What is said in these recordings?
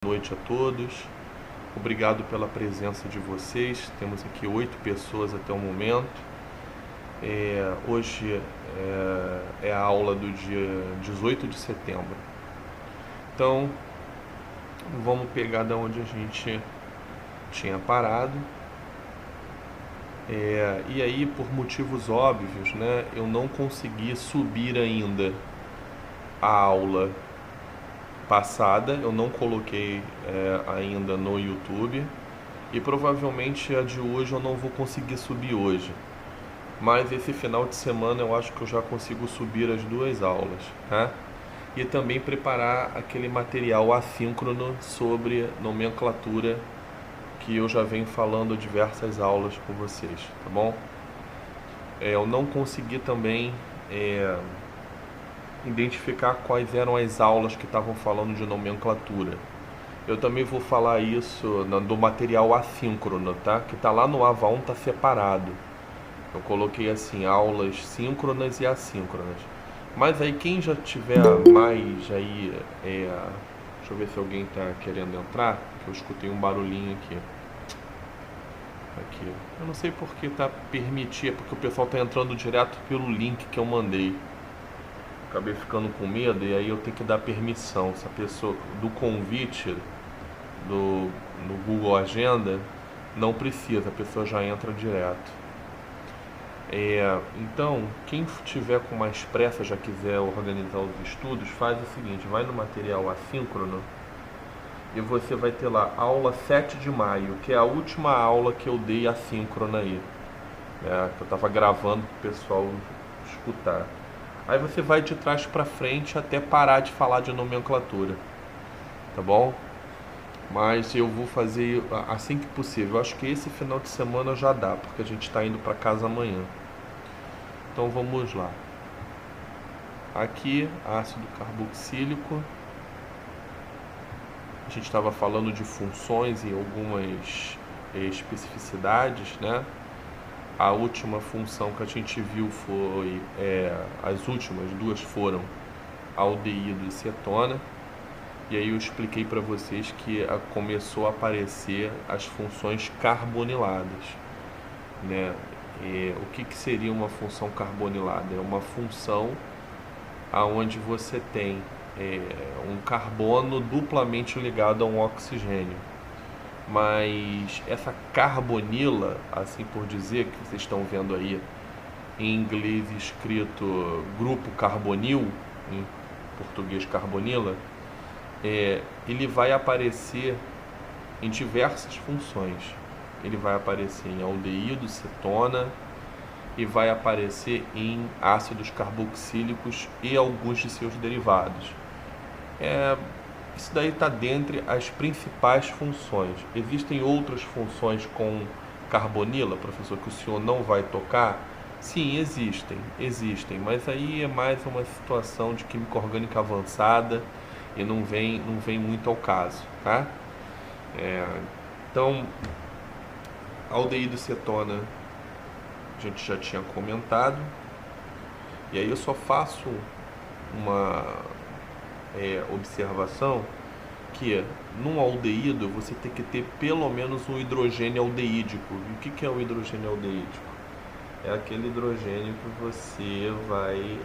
Boa noite a todos, obrigado pela presença de vocês. Temos aqui 8 pessoas até o momento. Hoje é a aula do dia 18 de setembro. Então, vamos pegar da onde a gente tinha parado. E aí, por motivos óbvios, né, eu não consegui subir ainda a aula passada, eu não coloquei ainda no YouTube, e provavelmente a de hoje eu não vou conseguir subir hoje, mas esse final de semana eu acho que eu já consigo subir as 2 aulas, tá? E também preparar aquele material assíncrono sobre nomenclatura que eu já venho falando diversas aulas com vocês, tá bom? Eu não consegui também identificar quais eram as aulas que estavam falando de nomenclatura. Eu também vou falar isso do material assíncrono, tá? Que tá lá no AVA1, tá separado. Eu coloquei assim, aulas síncronas e assíncronas. Mas aí quem já tiver mais aí, deixa eu ver se alguém tá querendo entrar, que eu escutei um barulhinho aqui. Eu não sei porque tá permitido, é porque o pessoal tá entrando direto pelo link que eu mandei. Acabei ficando com medo e aí eu tenho que dar permissão. Se a pessoa do convite no Google Agenda, não precisa, a pessoa já entra direto. Então, quem tiver com mais pressa, já quiser organizar os estudos, faz o seguinte, vai no material assíncrono e você vai ter lá aula 7 de maio, que é a última aula que eu dei assíncrona aí, que eu estava gravando para o pessoal escutar. Aí você vai de trás para frente até parar de falar de nomenclatura, tá bom? Mas eu vou fazer assim que possível. Eu acho que esse final de semana já dá, porque a gente está indo para casa amanhã. Então vamos lá. Aqui, ácido carboxílico. A gente estava falando de funções e algumas especificidades, né? A última função que a gente viu foi, as últimas 2 foram aldeído e cetona. E aí eu expliquei para vocês que começou a aparecer as funções carboniladas, né? O que seria uma função carbonilada? É uma função onde você tem um carbono duplamente ligado a um oxigênio. Mas essa carbonila, assim por dizer, que vocês estão vendo aí em inglês escrito grupo carbonil, em português carbonila, ele vai aparecer em diversas funções. Ele vai aparecer em aldeído, cetona, e vai aparecer em ácidos carboxílicos e alguns de seus derivados. Isso daí está dentre as principais funções. Existem outras funções com carbonila, professor, que o senhor não vai tocar? Sim, existem, mas aí é mais uma situação de química orgânica avançada e não vem muito ao caso, tá? Então, aldeído e cetona a gente já tinha comentado, e aí eu só faço uma observação que num aldeído você tem que ter pelo menos um hidrogênio aldeídico. E o que é o hidrogênio aldeídico? É aquele hidrogênio que você vai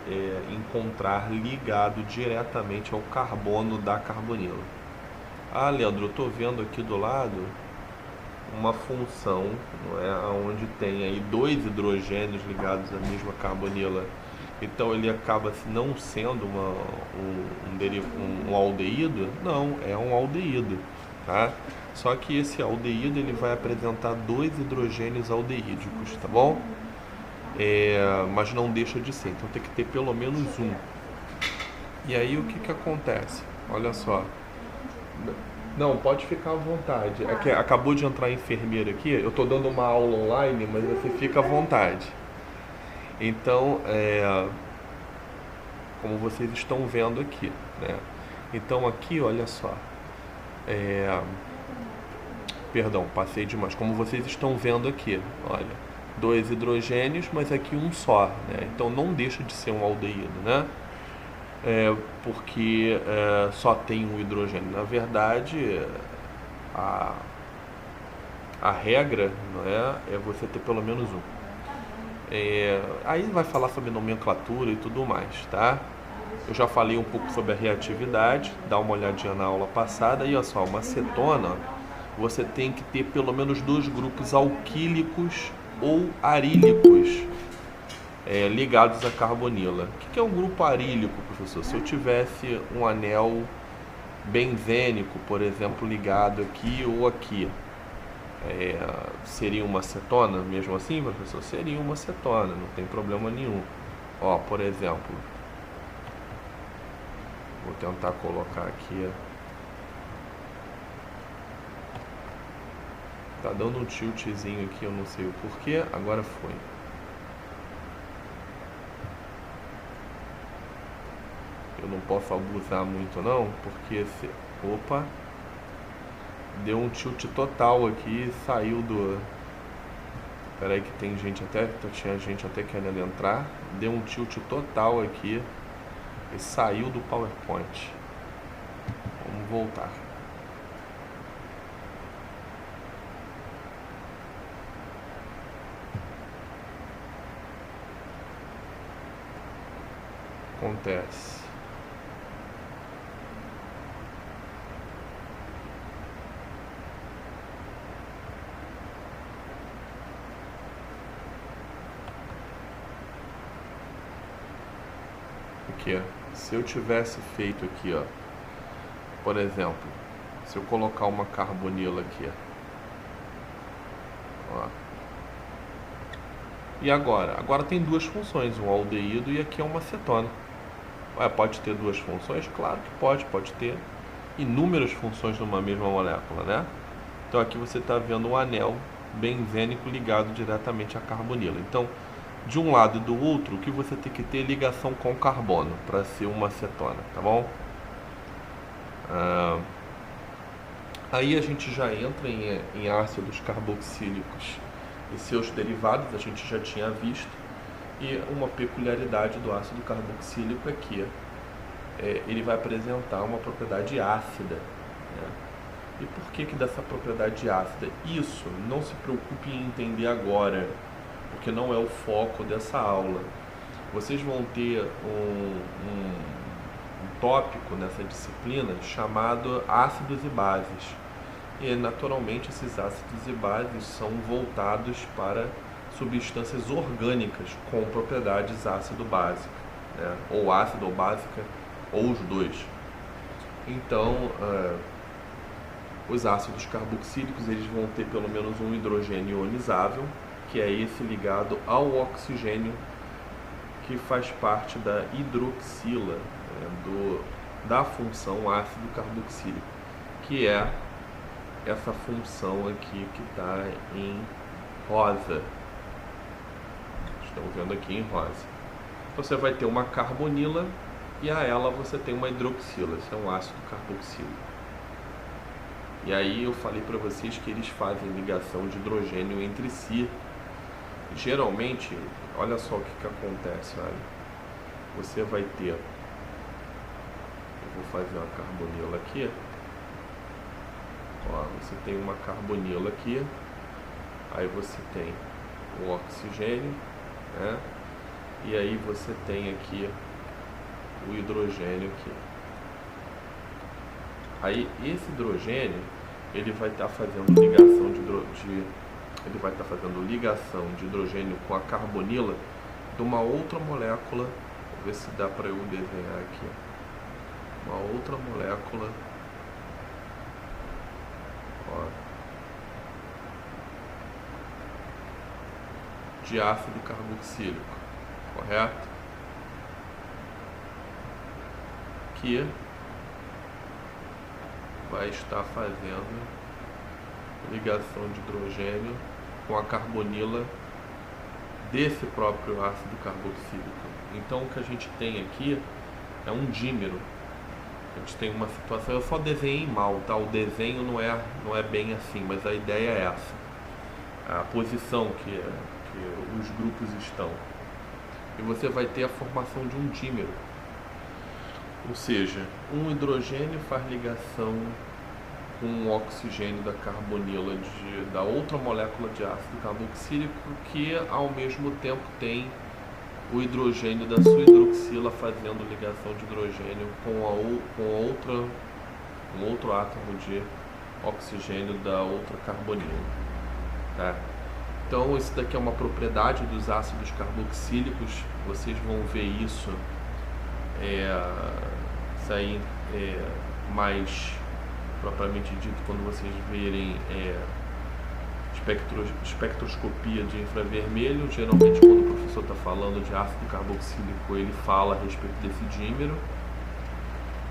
encontrar ligado diretamente ao carbono da carbonila. Ah, Leandro, eu estou vendo aqui do lado uma função, não é, onde tem aí 2 hidrogênios ligados à mesma carbonila. Então ele acaba não sendo um aldeído? Não, é um aldeído, tá? Só que esse aldeído ele vai apresentar 2 hidrogênios aldeídicos, tá bom? Mas não deixa de ser, então tem que ter pelo menos um. E aí o que acontece? Olha só. Não, pode ficar à vontade. É que acabou de entrar a enfermeira aqui, eu estou dando uma aula online, mas você fica à vontade. Então, como vocês estão vendo aqui, né? Então aqui, olha só. Perdão, passei demais. Como vocês estão vendo aqui, olha, 2 hidrogênios, mas aqui um só, né? Então não deixa de ser um aldeído, né? porque só tem um hidrogênio. Na verdade, a, a regra, não é você ter pelo menos um. Aí vai falar sobre nomenclatura e tudo mais, tá? Eu já falei um pouco sobre a reatividade, dá uma olhadinha na aula passada. E olha só, uma cetona, você tem que ter pelo menos 2 grupos alquílicos ou arílicos ligados à carbonila. O que é um grupo arílico, professor? Se eu tivesse um anel benzênico, por exemplo, ligado aqui ou aqui, seria uma cetona mesmo assim, professor? Seria uma cetona, não tem problema nenhum. Ó, por exemplo, vou tentar colocar aqui. Tá dando um tiltzinho aqui, eu não sei o porquê, agora foi. Eu não posso abusar muito não, porque opa, deu um tilt total aqui, saiu do... Peraí que tem gente até, tinha gente até querendo entrar, deu um tilt total aqui e saiu do PowerPoint. Vamos voltar. Acontece. Aqui, ó. Se eu tivesse feito aqui, ó, por exemplo, se eu colocar uma carbonila aqui, ó. E agora? Agora tem 2 funções, um aldeído e aqui é uma cetona. Pode ter 2 funções? Claro que pode ter inúmeras funções numa mesma molécula, né? Então aqui você está vendo um anel benzênico ligado diretamente à carbonila. Então, de um lado e do outro, o que você tem que ter é ligação com carbono para ser uma cetona, tá bom? Aí a gente já entra em ácidos carboxílicos e seus derivados, a gente já tinha visto. E uma peculiaridade do ácido carboxílico é que ele vai apresentar uma propriedade ácida, né? E por que dessa propriedade ácida? Isso, não se preocupe em entender agora, porque não é o foco dessa aula. Vocês vão ter um tópico nessa disciplina chamado ácidos e bases. E naturalmente esses ácidos e bases são voltados para substâncias orgânicas com propriedades ácido-básica, né? Ou ácido ou básica, ou os dois. Então, os ácidos carboxílicos eles vão ter pelo menos um hidrogênio ionizável, que é esse ligado ao oxigênio, que faz parte da hidroxila, né, da função ácido carboxílico, que é essa função aqui que está em rosa. Estão vendo aqui em rosa. Então você vai ter uma carbonila e a ela você tem uma hidroxila. Esse é um ácido carboxílico. E aí eu falei para vocês que eles fazem ligação de hidrogênio entre si. Geralmente, olha só o que acontece, olha. Você vai ter, eu vou fazer uma carbonila aqui. Ó, você tem uma carbonila aqui, aí você tem o oxigênio, né? E aí você tem aqui o hidrogênio aqui. Aí esse hidrogênio ele vai estar fazendo ligação de hidrogênio com a carbonila de uma outra molécula. Vou ver se dá para eu desenhar aqui. Uma outra molécula. Ó, de ácido carboxílico, correto? Que vai estar fazendo ligação de hidrogênio com a carbonila desse próprio ácido carboxílico. Então o que a gente tem aqui é um dímero. A gente tem uma situação, eu só desenhei mal, tá? O desenho não é bem assim, mas a ideia é essa. A posição que os grupos estão. E você vai ter a formação de um dímero. Ou seja, um hidrogênio faz ligação com o oxigênio da carbonila da outra molécula de ácido carboxílico, que ao mesmo tempo tem o hidrogênio da sua hidroxila fazendo ligação de hidrogênio com outro átomo de oxigênio da outra carbonila, tá? Então isso daqui é uma propriedade dos ácidos carboxílicos, vocês vão ver isso sair mais propriamente dito quando vocês verem espectroscopia de infravermelho. Geralmente quando o professor está falando de ácido carboxílico, ele fala a respeito desse dímero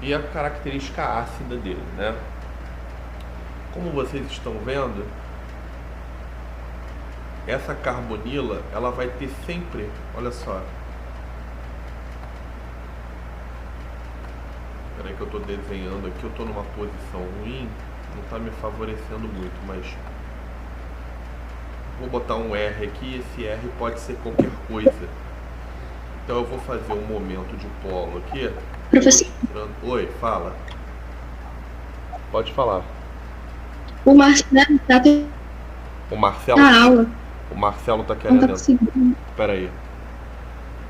e a característica ácida dele, né? Como vocês estão vendo, essa carbonila, ela vai ter sempre, olha só, peraí que eu estou desenhando aqui, eu estou numa posição ruim, não está me favorecendo muito, mas vou botar um R aqui, esse R pode ser qualquer coisa. Então eu vou fazer um momento de polo aqui. Professor. Oi, fala. Pode falar. O Marcelo tá O Marcelo? na aula. O Marcelo tá querendo Não tá conseguindo. Pera aí.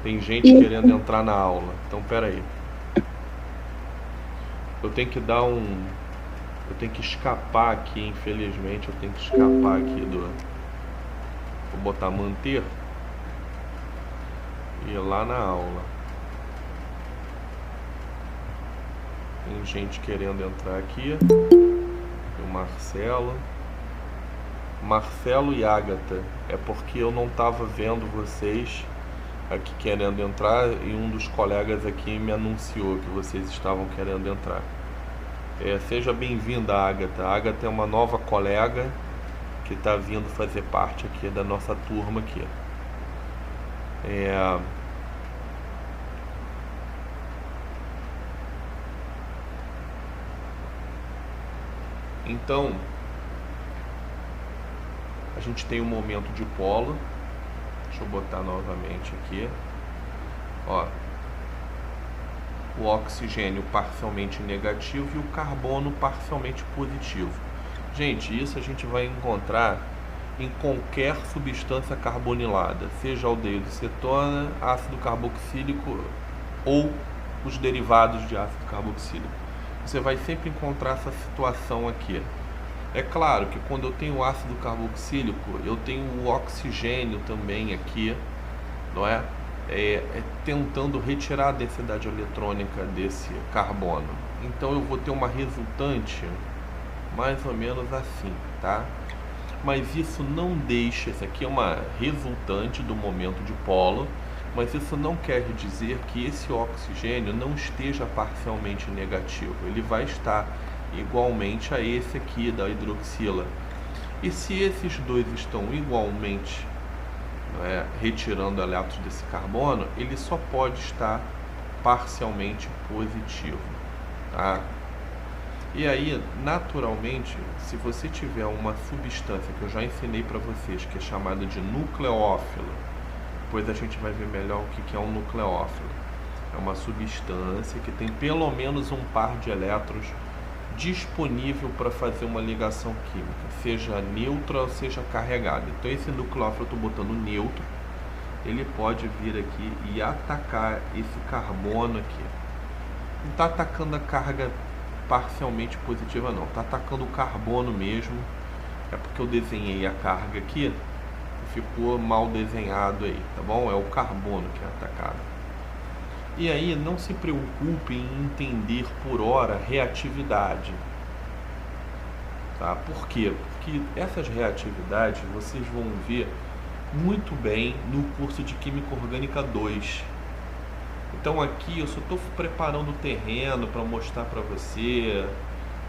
Tem gente querendo entrar na aula. Então pera aí. Eu tenho que dar um... Eu tenho que escapar aqui, infelizmente. Eu tenho que escapar aqui do... Vou botar manter. E ir lá na aula. Tem gente querendo entrar aqui. O Marcelo e Ágata. É porque eu não estava vendo vocês aqui querendo entrar e um dos colegas aqui me anunciou que vocês estavam querendo entrar. Seja bem-vinda, Ágata. A Ágata é uma nova colega que está vindo fazer parte aqui da nossa turma aqui. Então, a gente tem um momento de polo. Deixa eu botar novamente aqui. Ó, o oxigênio parcialmente negativo e o carbono parcialmente positivo. Gente, isso a gente vai encontrar em qualquer substância carbonilada, seja aldeído de cetona, ácido carboxílico ou os derivados de ácido carboxílico. Você vai sempre encontrar essa situação aqui. É claro que quando eu tenho ácido carboxílico, eu tenho o oxigênio também aqui, não é? Tentando retirar a densidade eletrônica desse carbono. Então eu vou ter uma resultante mais ou menos assim, tá? Mas isso não deixa, isso aqui é uma resultante do momento de polo, mas isso não quer dizer que esse oxigênio não esteja parcialmente negativo. Ele vai estar igualmente a esse aqui da hidroxila. E se esses dois estão igualmente retirando elétrons desse carbono, ele só pode estar parcialmente positivo, tá? E aí, naturalmente, se você tiver uma substância que eu já ensinei para vocês, que é chamada de nucleófilo, depois a gente vai ver melhor o que é um nucleófilo. É uma substância que tem pelo menos um par de elétrons disponível para fazer uma ligação química, seja neutra ou seja carregada. Então esse nucleófilo eu estou botando neutro, ele pode vir aqui e atacar esse carbono aqui. Não está atacando a carga parcialmente positiva não, está atacando o carbono mesmo. É porque eu desenhei a carga aqui e ficou mal desenhado aí, tá bom? É o carbono que é atacado. E aí, não se preocupe em entender por hora reatividade, tá? Por quê? Porque essas reatividades vocês vão ver muito bem no curso de Química Orgânica 2. Então aqui eu só estou preparando o terreno para mostrar para você,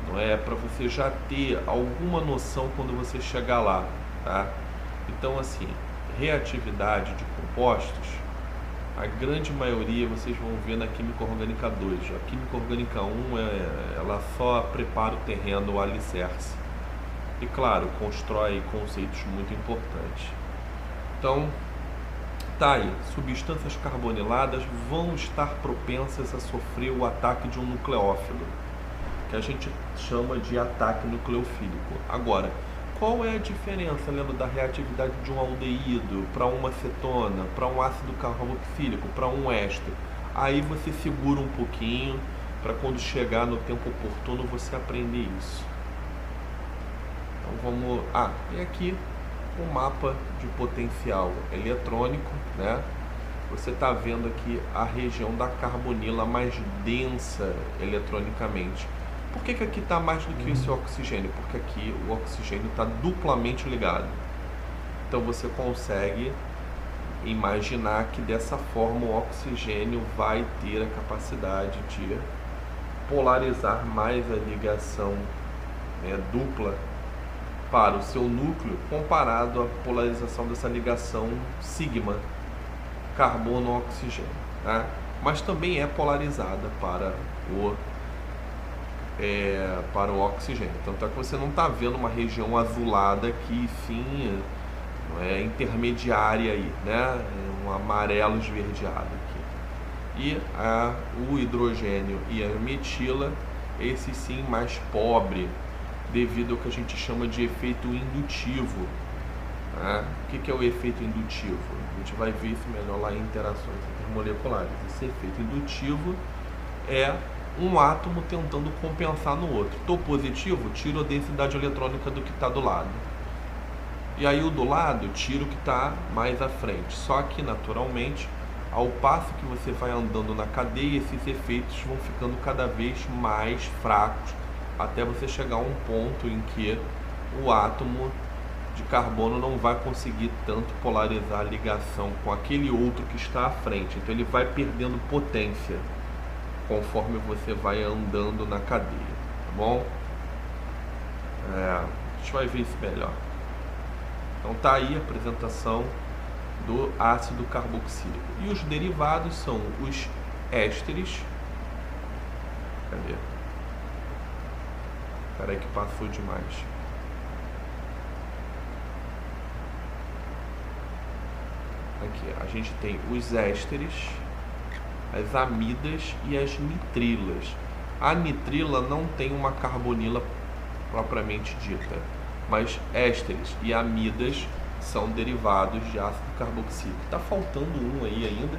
não é? Para você já ter alguma noção quando você chegar lá, tá? Então assim, reatividade de compostos, a grande maioria vocês vão ver na Química Orgânica 2. A Química Orgânica 1 ela só prepara o terreno, o alicerce. E claro, constrói conceitos muito importantes. Então, Tá aí, substâncias carboniladas vão estar propensas a sofrer o ataque de um nucleófilo, que a gente chama de ataque nucleofílico. Agora, qual é a diferença, lembra, da reatividade de um aldeído para uma cetona, para um ácido carboxílico, para um éster? Aí você segura um pouquinho para quando chegar no tempo oportuno você aprender isso. Então vamos... e aqui o mapa de potencial eletrônico, né? Você está vendo aqui a região da carbonila mais densa eletronicamente. Por que aqui está mais do que esse oxigênio? Porque aqui o oxigênio está duplamente ligado. Então você consegue imaginar que dessa forma o oxigênio vai ter a capacidade de polarizar mais a ligação, né, dupla para o seu núcleo, comparado à polarização dessa ligação sigma, carbono-oxigênio, né? Mas também é polarizada para o oxigênio. Tanto é que você não está vendo uma região azulada aqui, sim, intermediária aí, né? Um amarelo esverdeado aqui. E o hidrogênio e a metila, esse sim mais pobre, devido ao que a gente chama de efeito indutivo. Né? O que é o efeito indutivo? A gente vai ver isso melhor lá em interações intermoleculares. Esse efeito indutivo é um átomo tentando compensar no outro. Estou positivo, tiro a densidade eletrônica do que está do lado. E aí o do lado, tiro o que está mais à frente. Só que, naturalmente, ao passo que você vai andando na cadeia, esses efeitos vão ficando cada vez mais fracos, até você chegar a um ponto em que o átomo de carbono não vai conseguir tanto polarizar a ligação com aquele outro que está à frente. Então ele vai perdendo potência conforme você vai andando na cadeia, tá bom? A gente vai ver isso melhor. Então tá aí a apresentação do ácido carboxílico. E os derivados são os ésteres. Cadê? Peraí que passou demais. Aqui, a gente tem os ésteres, as amidas e as nitrilas. A nitrila não tem uma carbonila propriamente dita, mas ésteres e amidas são derivados de ácido carboxílico. Está faltando um aí ainda,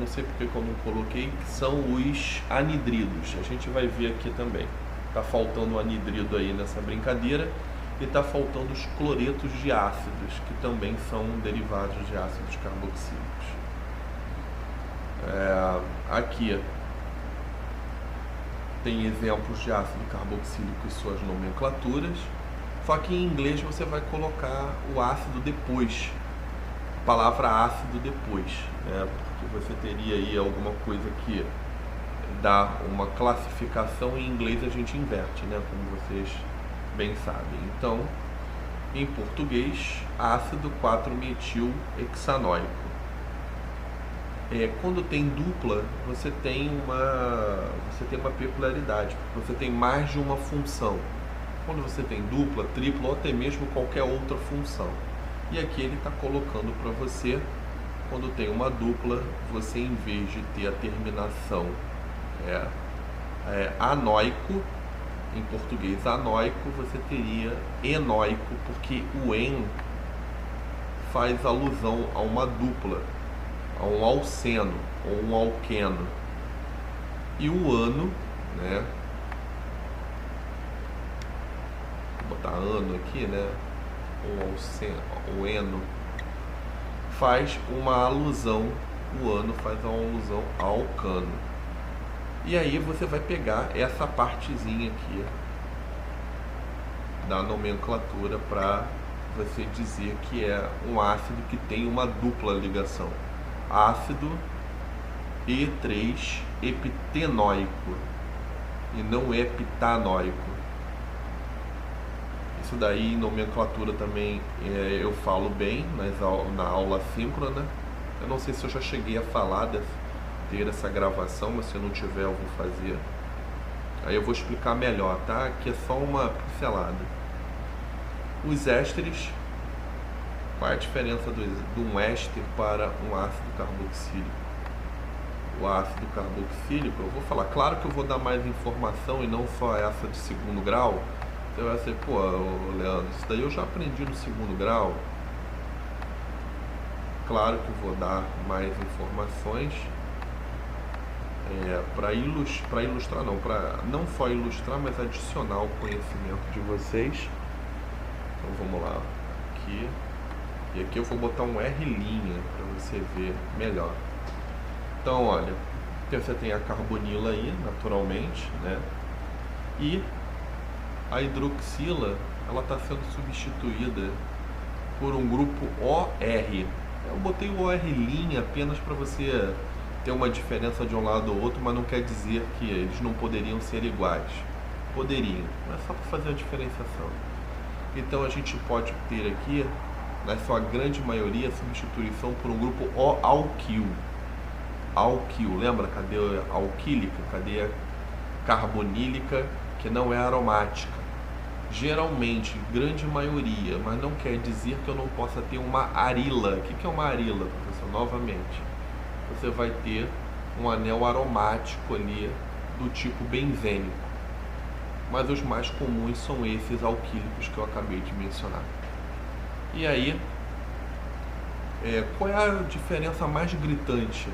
não sei porque que eu não coloquei, que são os anidridos. A gente vai ver aqui também. Está faltando o anidrido aí nessa brincadeira, e está faltando os cloretos de ácidos, que também são derivados de ácidos carboxílicos. Aqui tem exemplos de ácido carboxílico e suas nomenclaturas, só que em inglês você vai colocar o ácido depois, a palavra ácido depois, né? Porque você teria aí alguma coisa que dá uma classificação, em inglês a gente inverte, né? Como vocês bem sabem. Então, em português, ácido 4-metil-hexanoico. Quando tem dupla, você tem uma peculiaridade, porque você tem mais de uma função. Quando você tem dupla, tripla ou até mesmo qualquer outra função. E aqui ele está colocando para você, quando tem uma dupla, você, em vez de ter a terminação anoico, em português anoico, você teria enoico, porque o en faz alusão a uma dupla, a um alceno ou um alqueno. E o ano, né? Vou botar ano aqui, né? O eno faz uma alusão, o ano faz uma alusão ao alcano. E aí você vai pegar essa partezinha aqui da nomenclatura para você dizer que é um ácido que tem uma dupla ligação. Ácido E3-epitenoico e não epitanoico. Isso daí em nomenclatura também eu falo bem na aula síncrona. Eu não sei se eu já cheguei a falar ter essa gravação, mas se eu não tiver eu vou fazer. Aí eu vou explicar melhor, tá? Aqui é só uma pincelada. Os ésteres Qual é a diferença de um éster para um ácido carboxílico? O ácido carboxílico, eu vou falar, claro que eu vou dar mais informação e não só essa de segundo grau. Você vai ser, pô, Leandro, isso daí eu já aprendi no segundo grau. Claro que eu vou dar mais informações para ilustrar, não, para não só ilustrar, mas adicionar o conhecimento de vocês. Então vamos lá, aqui. E aqui eu vou botar um R' para você ver melhor. Então, olha, você tem a carbonila aí, naturalmente, né? E a hidroxila, ela está sendo substituída por um grupo OR. Eu botei o OR' apenas para você ter uma diferença de um lado ou outro, mas não quer dizer que eles não poderiam ser iguais. Poderiam, mas só para fazer a diferenciação. Então a gente pode ter aqui, na sua grande maioria, a substituição por um grupo O-alquil. Alquil, lembra? Cadeia alquílica, cadeia carbonílica, que não é aromática. Geralmente, grande maioria, mas não quer dizer que eu não possa ter uma arila. O que é uma arila, professor? Novamente, você vai ter um anel aromático ali do tipo benzênico. Mas os mais comuns são esses alquílicos que eu acabei de mencionar. E aí, qual é a diferença mais gritante?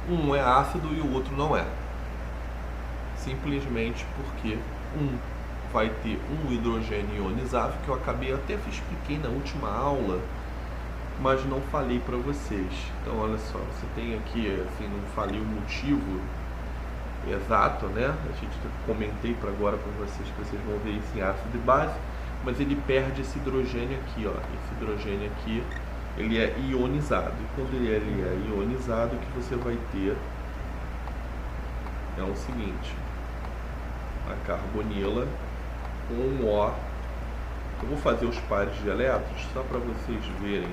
Um é ácido e o outro não é. Simplesmente porque um vai ter um hidrogênio ionizável, que eu expliquei na última aula, mas não falei para vocês. Então olha só, você tem aqui, assim, não falei o motivo exato, né? Comentei para agora para vocês, que vocês vão ver isso em ácido e base, mas ele perde esse hidrogênio aqui, ó. Esse hidrogênio aqui, ele é ionizado. E quando ele é ionizado, o que você vai ter é o seguinte: a carbonila com um O. Eu vou fazer os pares de elétrons só para vocês verem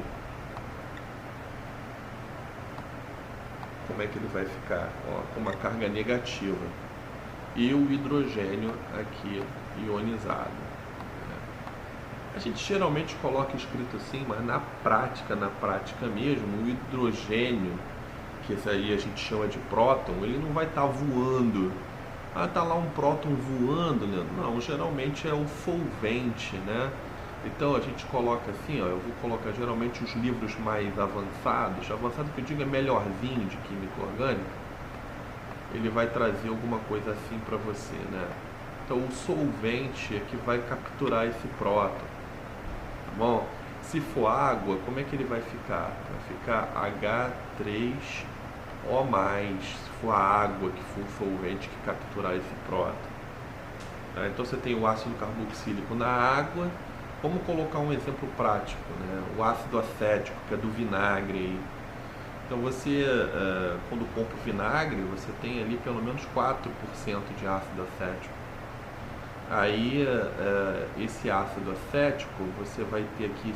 como é que ele vai ficar, ó, com uma carga negativa e o hidrogênio aqui ionizado. A gente geralmente coloca escrito assim, mas na prática mesmo, o hidrogênio, que esse aí a gente chama de próton, ele não vai estar voando. Ah, tá lá um próton voando, né? Não, geralmente é o solvente, né? Então a gente coloca assim, ó, eu vou colocar geralmente os livros mais avançado que eu digo é melhorzinho de química orgânica, ele vai trazer alguma coisa assim para você, né? Então o solvente é que vai capturar esse próton, tá bom? Se for água, como é que ele vai ficar? Vai ficar H3O+, se for a água que for o solvente que capturar esse próton. Tá? Então você tem o ácido carboxílico na água. Vamos colocar um exemplo prático, né? O ácido acético, que é do vinagre. Então você, quando compra o vinagre, você tem ali pelo menos 4% de ácido acético. Aí, esse ácido acético, você vai ter aqui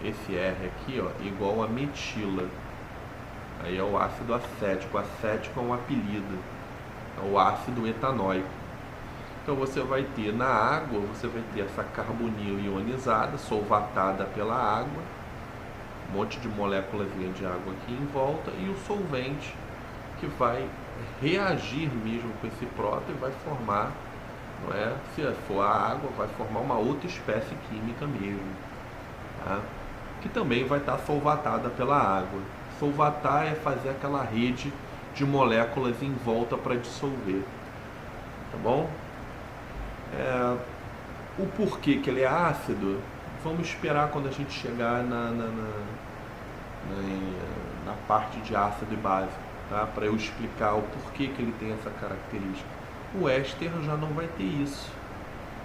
esse R aqui, ó, igual a metila. Aí é o ácido acético. O acético é um apelido, é o ácido etanóico. Então você vai ter na água, você vai ter essa carbonila ionizada, solvatada pela água, um monte de moléculas de água aqui em volta, e o solvente que vai reagir mesmo com esse próton e vai formar, não é? Se for a água, vai formar uma outra espécie química mesmo, tá? Que também vai estar solvatada pela água. Solvatar é fazer aquela rede de moléculas em volta para dissolver, tá bom? O porquê que ele é ácido, vamos esperar quando a gente chegar na parte de ácido e base, tá? Para eu explicar o porquê que ele tem essa característica. O éster já não vai ter isso.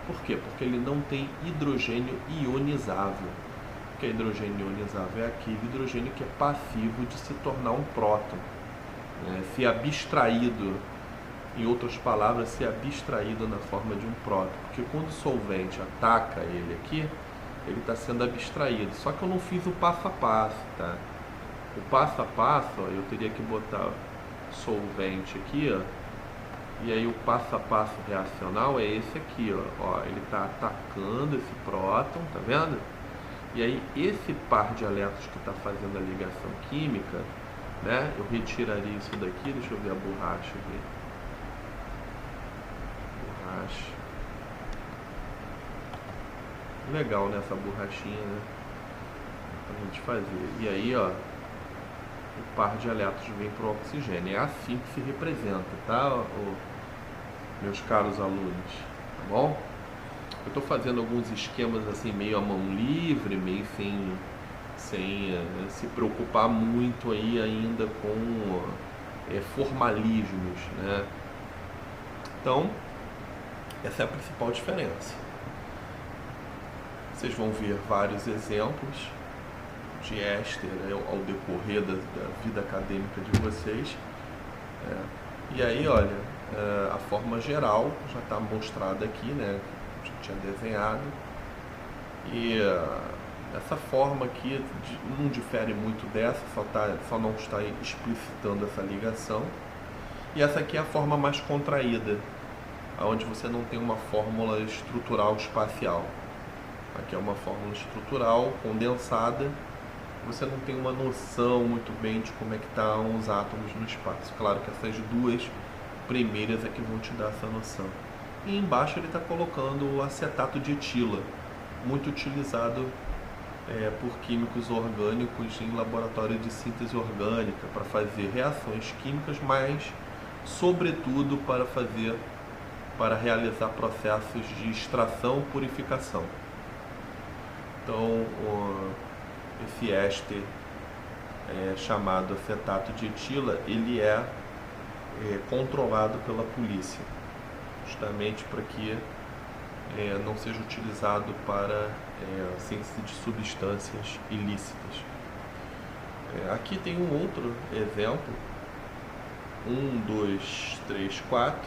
Por quê? Porque ele não tem hidrogênio ionizável. O que é hidrogênio ionizável? É aquele hidrogênio que é passivo de se tornar um próton, né? Se abstraído. Em outras palavras, ser abstraído na forma de um próton. Porque quando o solvente ataca ele aqui, ele está sendo abstraído. Só que eu não fiz o passo a passo, tá? O passo a passo, ó, eu teria que botar solvente aqui, ó. E aí o passo a passo reacional é esse aqui, ó. Ele está atacando esse próton, tá vendo? E aí esse par de elétrons que está fazendo a ligação química, né? Eu retiraria isso daqui, deixa eu ver a borracha aqui. Borracha. Legal, né, essa borrachinha, né? Pra gente fazer. E aí, ó, o par de elétrons vem para o oxigênio. É assim que se representa, tá, meus caros alunos? Tá bom? Eu estou fazendo alguns esquemas assim meio à mão livre, meio sem se preocupar muito aí ainda com formalismos, né? Então, essa é a principal diferença. Vocês vão ver vários exemplos de éster ao decorrer da vida acadêmica de vocês. E aí, olha, a forma geral já está mostrada aqui, né? Que eu tinha desenhado. E essa forma aqui não difere muito dessa, só não está explicitando essa ligação. E essa aqui é a forma mais contraída, onde você não tem uma fórmula estrutural espacial. Aqui é uma fórmula estrutural condensada, você não tem uma noção muito bem de como é que estão os átomos no espaço. Claro que essas duas primeiras é que vão te dar essa noção. E embaixo ele está colocando o acetato de etila, muito utilizado por químicos orgânicos em laboratório de síntese orgânica, para fazer reações químicas, mas sobretudo para realizar processos de extração e purificação. Então, esse éster chamado acetato de etila, ele é controlado pela polícia, justamente para que não seja utilizado para síntese de substâncias ilícitas. Aqui tem um outro exemplo, 1, 2, 3, 4,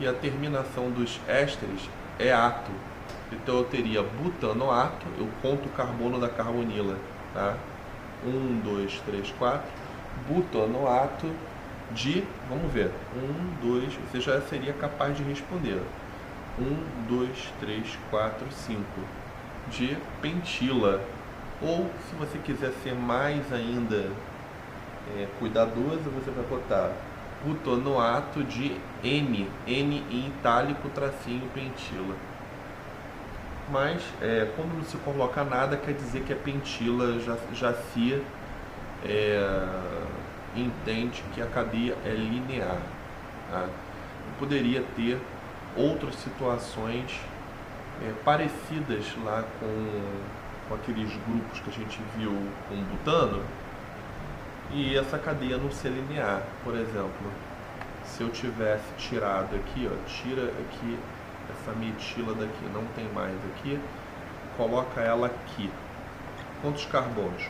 e a terminação dos ésteres é ato. Então eu teria butanoato, eu conto o carbono da carbonila, tá? 1, 2, 3, 4, butanoato de, vamos ver, 1, 2, você já seria capaz de responder. 1, 2, 3, 4, 5, de pentila. Ou, se você quiser ser mais ainda cuidadoso, você vai botar butanoato de N em itálico, tracinho, pentila. Mas, quando não se coloca nada, quer dizer que a pentila já se entende que a cadeia é linear. Tá? Poderia ter outras situações parecidas lá com aqueles grupos que a gente viu com butano, e essa cadeia não ser linear. Por exemplo, se eu tivesse tirado aqui, ó, tira aqui essa metila daqui, não tem mais aqui, coloca ela aqui. Quantos carbonos?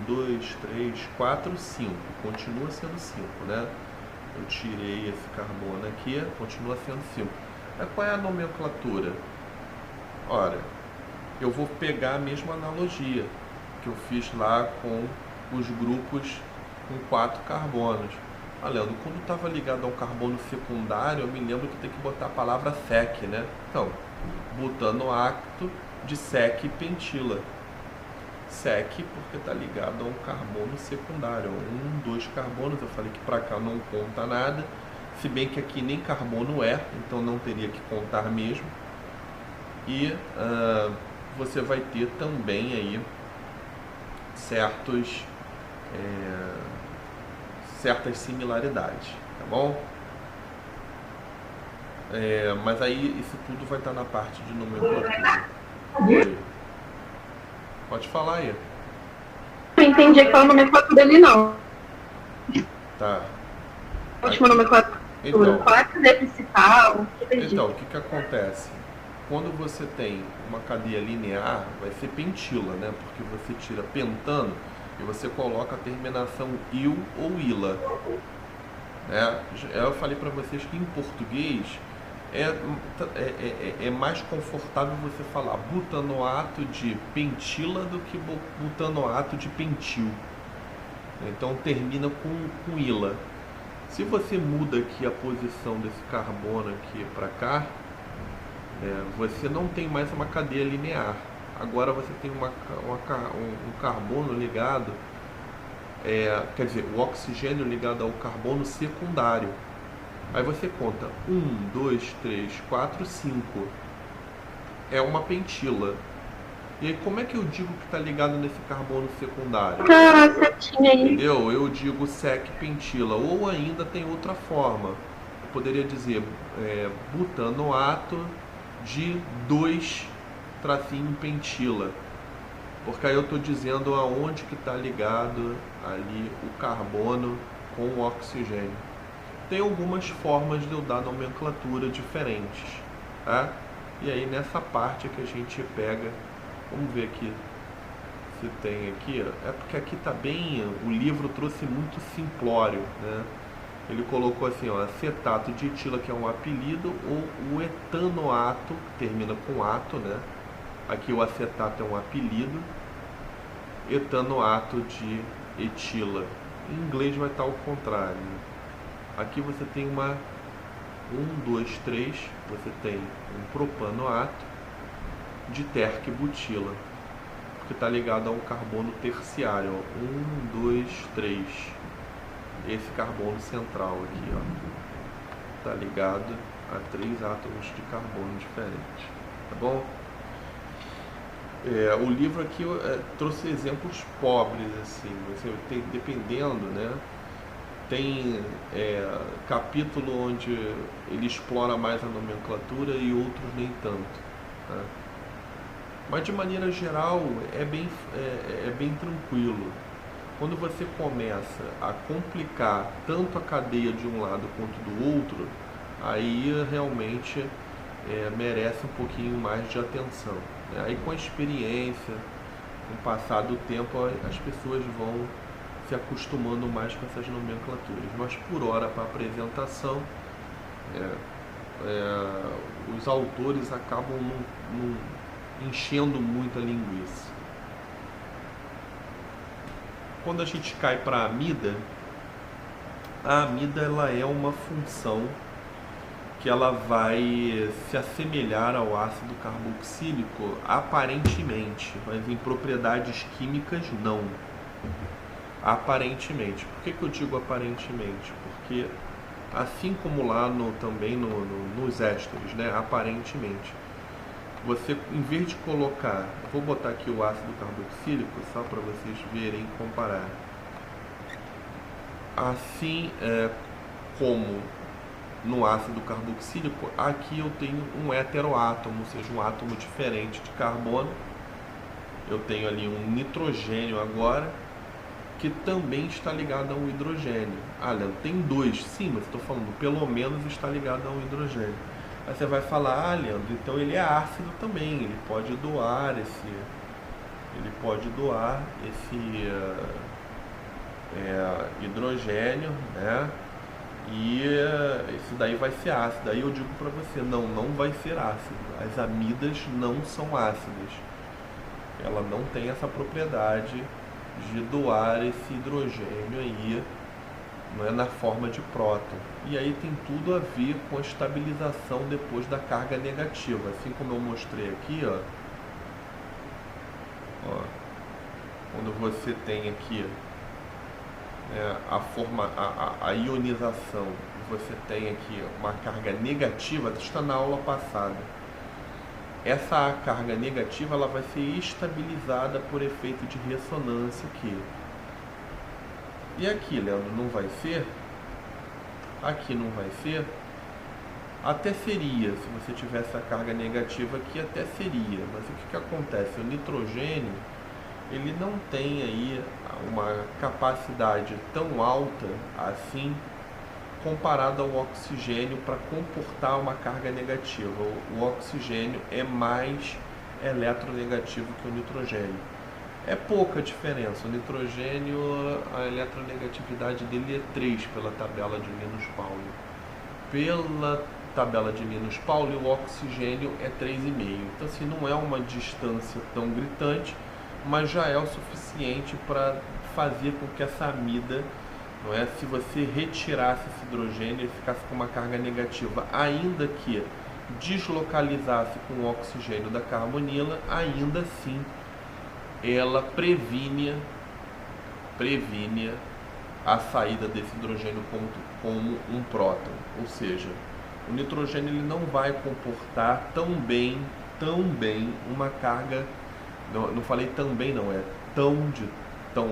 1, 2, 3, 4, 5. Continua sendo 5, né? Eu tirei esse carbono aqui, continua sendo 5. Mas qual é a nomenclatura? Ora, eu vou pegar a mesma analogia que eu fiz lá com os grupos com 4 carbonos. Ah, Leandro, quando estava ligado a um carbono secundário, eu me lembro que tem que botar a palavra sec, né? Então, butanoato de sec e pentila. Sec porque está ligado a um carbono secundário, 1, 2 carbonos. Eu falei que para cá não conta nada, se bem que aqui nem carbono então não teria que contar mesmo. E você vai ter também aí certas similaridades, tá bom? Mas aí isso tudo vai estar na parte de nomenclatura. Oi. Pode falar aí. Não entendi aquela nomenclatura ali, não. Tá. A última nomenclatura. Então, Qual é a cadeia principal? então, o que acontece? Quando você tem uma cadeia linear, vai ser pentila, né? Porque você tira pentano e você coloca a terminação il ou ila. Né? Eu falei para vocês que em português é mais confortável você falar butanoato de pentila do que butanoato de pentil. Então termina com ila. Se você muda aqui a posição desse carbono aqui para cá, você não tem mais uma cadeia linear. agora você tem um carbono ligado, quer dizer, o oxigênio ligado ao carbono secundário. Aí você conta 1, 2, 3, 4, 5. É uma pentila. E aí como é que eu digo que está ligado nesse carbono secundário? Caraca, tinha aí. Entendeu? Eu digo sec-pentila. Ou ainda tem outra forma. Eu poderia dizer butanoato de 2-pentila. Porque aí eu estou dizendo aonde que está ligado ali o carbono com o oxigênio. Tem algumas formas de eu dar nomenclatura diferentes, tá? E aí nessa parte que a gente pega, vamos ver aqui se tem aqui, é porque aqui tá bem, o livro trouxe muito simplório, né? Ele colocou assim, ó, acetato de etila, que é um apelido, ou o etanoato, que termina com ato, né? Aqui o acetato é um apelido, etanoato de etila. Em inglês vai estar ao contrário. Aqui você tem 1, 2, 3, você tem um propanoato de terc-butila, que está ligado a um carbono terciário, ó. 1, 2, 3. Esse carbono central aqui, ó, está ligado a 3 átomos de carbono diferentes, tá bom? O livro aqui trouxe exemplos pobres, assim, você tem, dependendo, né? Tem capítulo onde ele explora mais a nomenclatura e outros nem tanto, tá? Mas de maneira geral é bem tranquilo. Quando você começa a complicar tanto a cadeia de um lado quanto do outro, aí realmente merece um pouquinho mais de atenção, né? Aí com a experiência, com o passar do tempo, as pessoas vão se acostumando mais com essas nomenclaturas. Mas por hora, para apresentação, os autores acabam não enchendo muito a linguiça. Quando a gente cai para a amida ela é uma função que ela vai se assemelhar ao ácido carboxílico aparentemente, mas em propriedades químicas não. Aparentemente. Por que eu digo aparentemente? Porque assim como lá também nos ésteres, né? Aparentemente, você, em vez de colocar, vou botar aqui o ácido carboxílico só para vocês verem e comparar. Assim como no ácido carboxílico, aqui eu tenho um heteroátomo, ou seja, um átomo diferente de carbono. Eu tenho ali um nitrogênio agora, que também está ligado a um hidrogênio. Ah, Leandro, tem 2. Sim, mas estou falando, pelo menos está ligado a um hidrogênio. Aí você vai falar, Leandro, então ele é ácido também, ele pode doar esse hidrogênio, né? E isso daí vai ser ácido. Aí eu digo para você, não vai ser ácido. As amidas não são ácidas. Ela não tem essa propriedade de doar esse hidrogênio aí, não é, na forma de próton. E aí tem tudo a ver com a estabilização depois da carga negativa, assim como eu mostrei aqui, ó, quando você tem aqui a ionização, você tem aqui uma carga negativa, está na aula passada. Essa carga negativa ela vai ser estabilizada por efeito de ressonância aqui. E aqui, Leandro, não vai ser? Aqui não vai ser? Até seria, se você tivesse a carga negativa aqui, até seria. Mas o que acontece? O nitrogênio, ele não tem aí uma capacidade tão alta assim, comparado ao oxigênio, para comportar uma carga negativa. O oxigênio é mais eletronegativo que o nitrogênio. É pouca diferença. O nitrogênio, a eletronegatividade dele é 3 pela tabela de Linus Pauling. Pela tabela de Linus Pauling, o oxigênio é 3,5. Então, assim, não é uma distância tão gritante, mas já é o suficiente para fazer com que essa amida, não é, se você retirasse esse hidrogênio, ele ficasse com uma carga negativa, ainda que deslocalizar-se com o oxigênio da carbonila, ainda assim ela previne a saída desse hidrogênio como um próton. Ou seja, o nitrogênio ele não vai comportar tão bem uma carga, não falei também não, é tão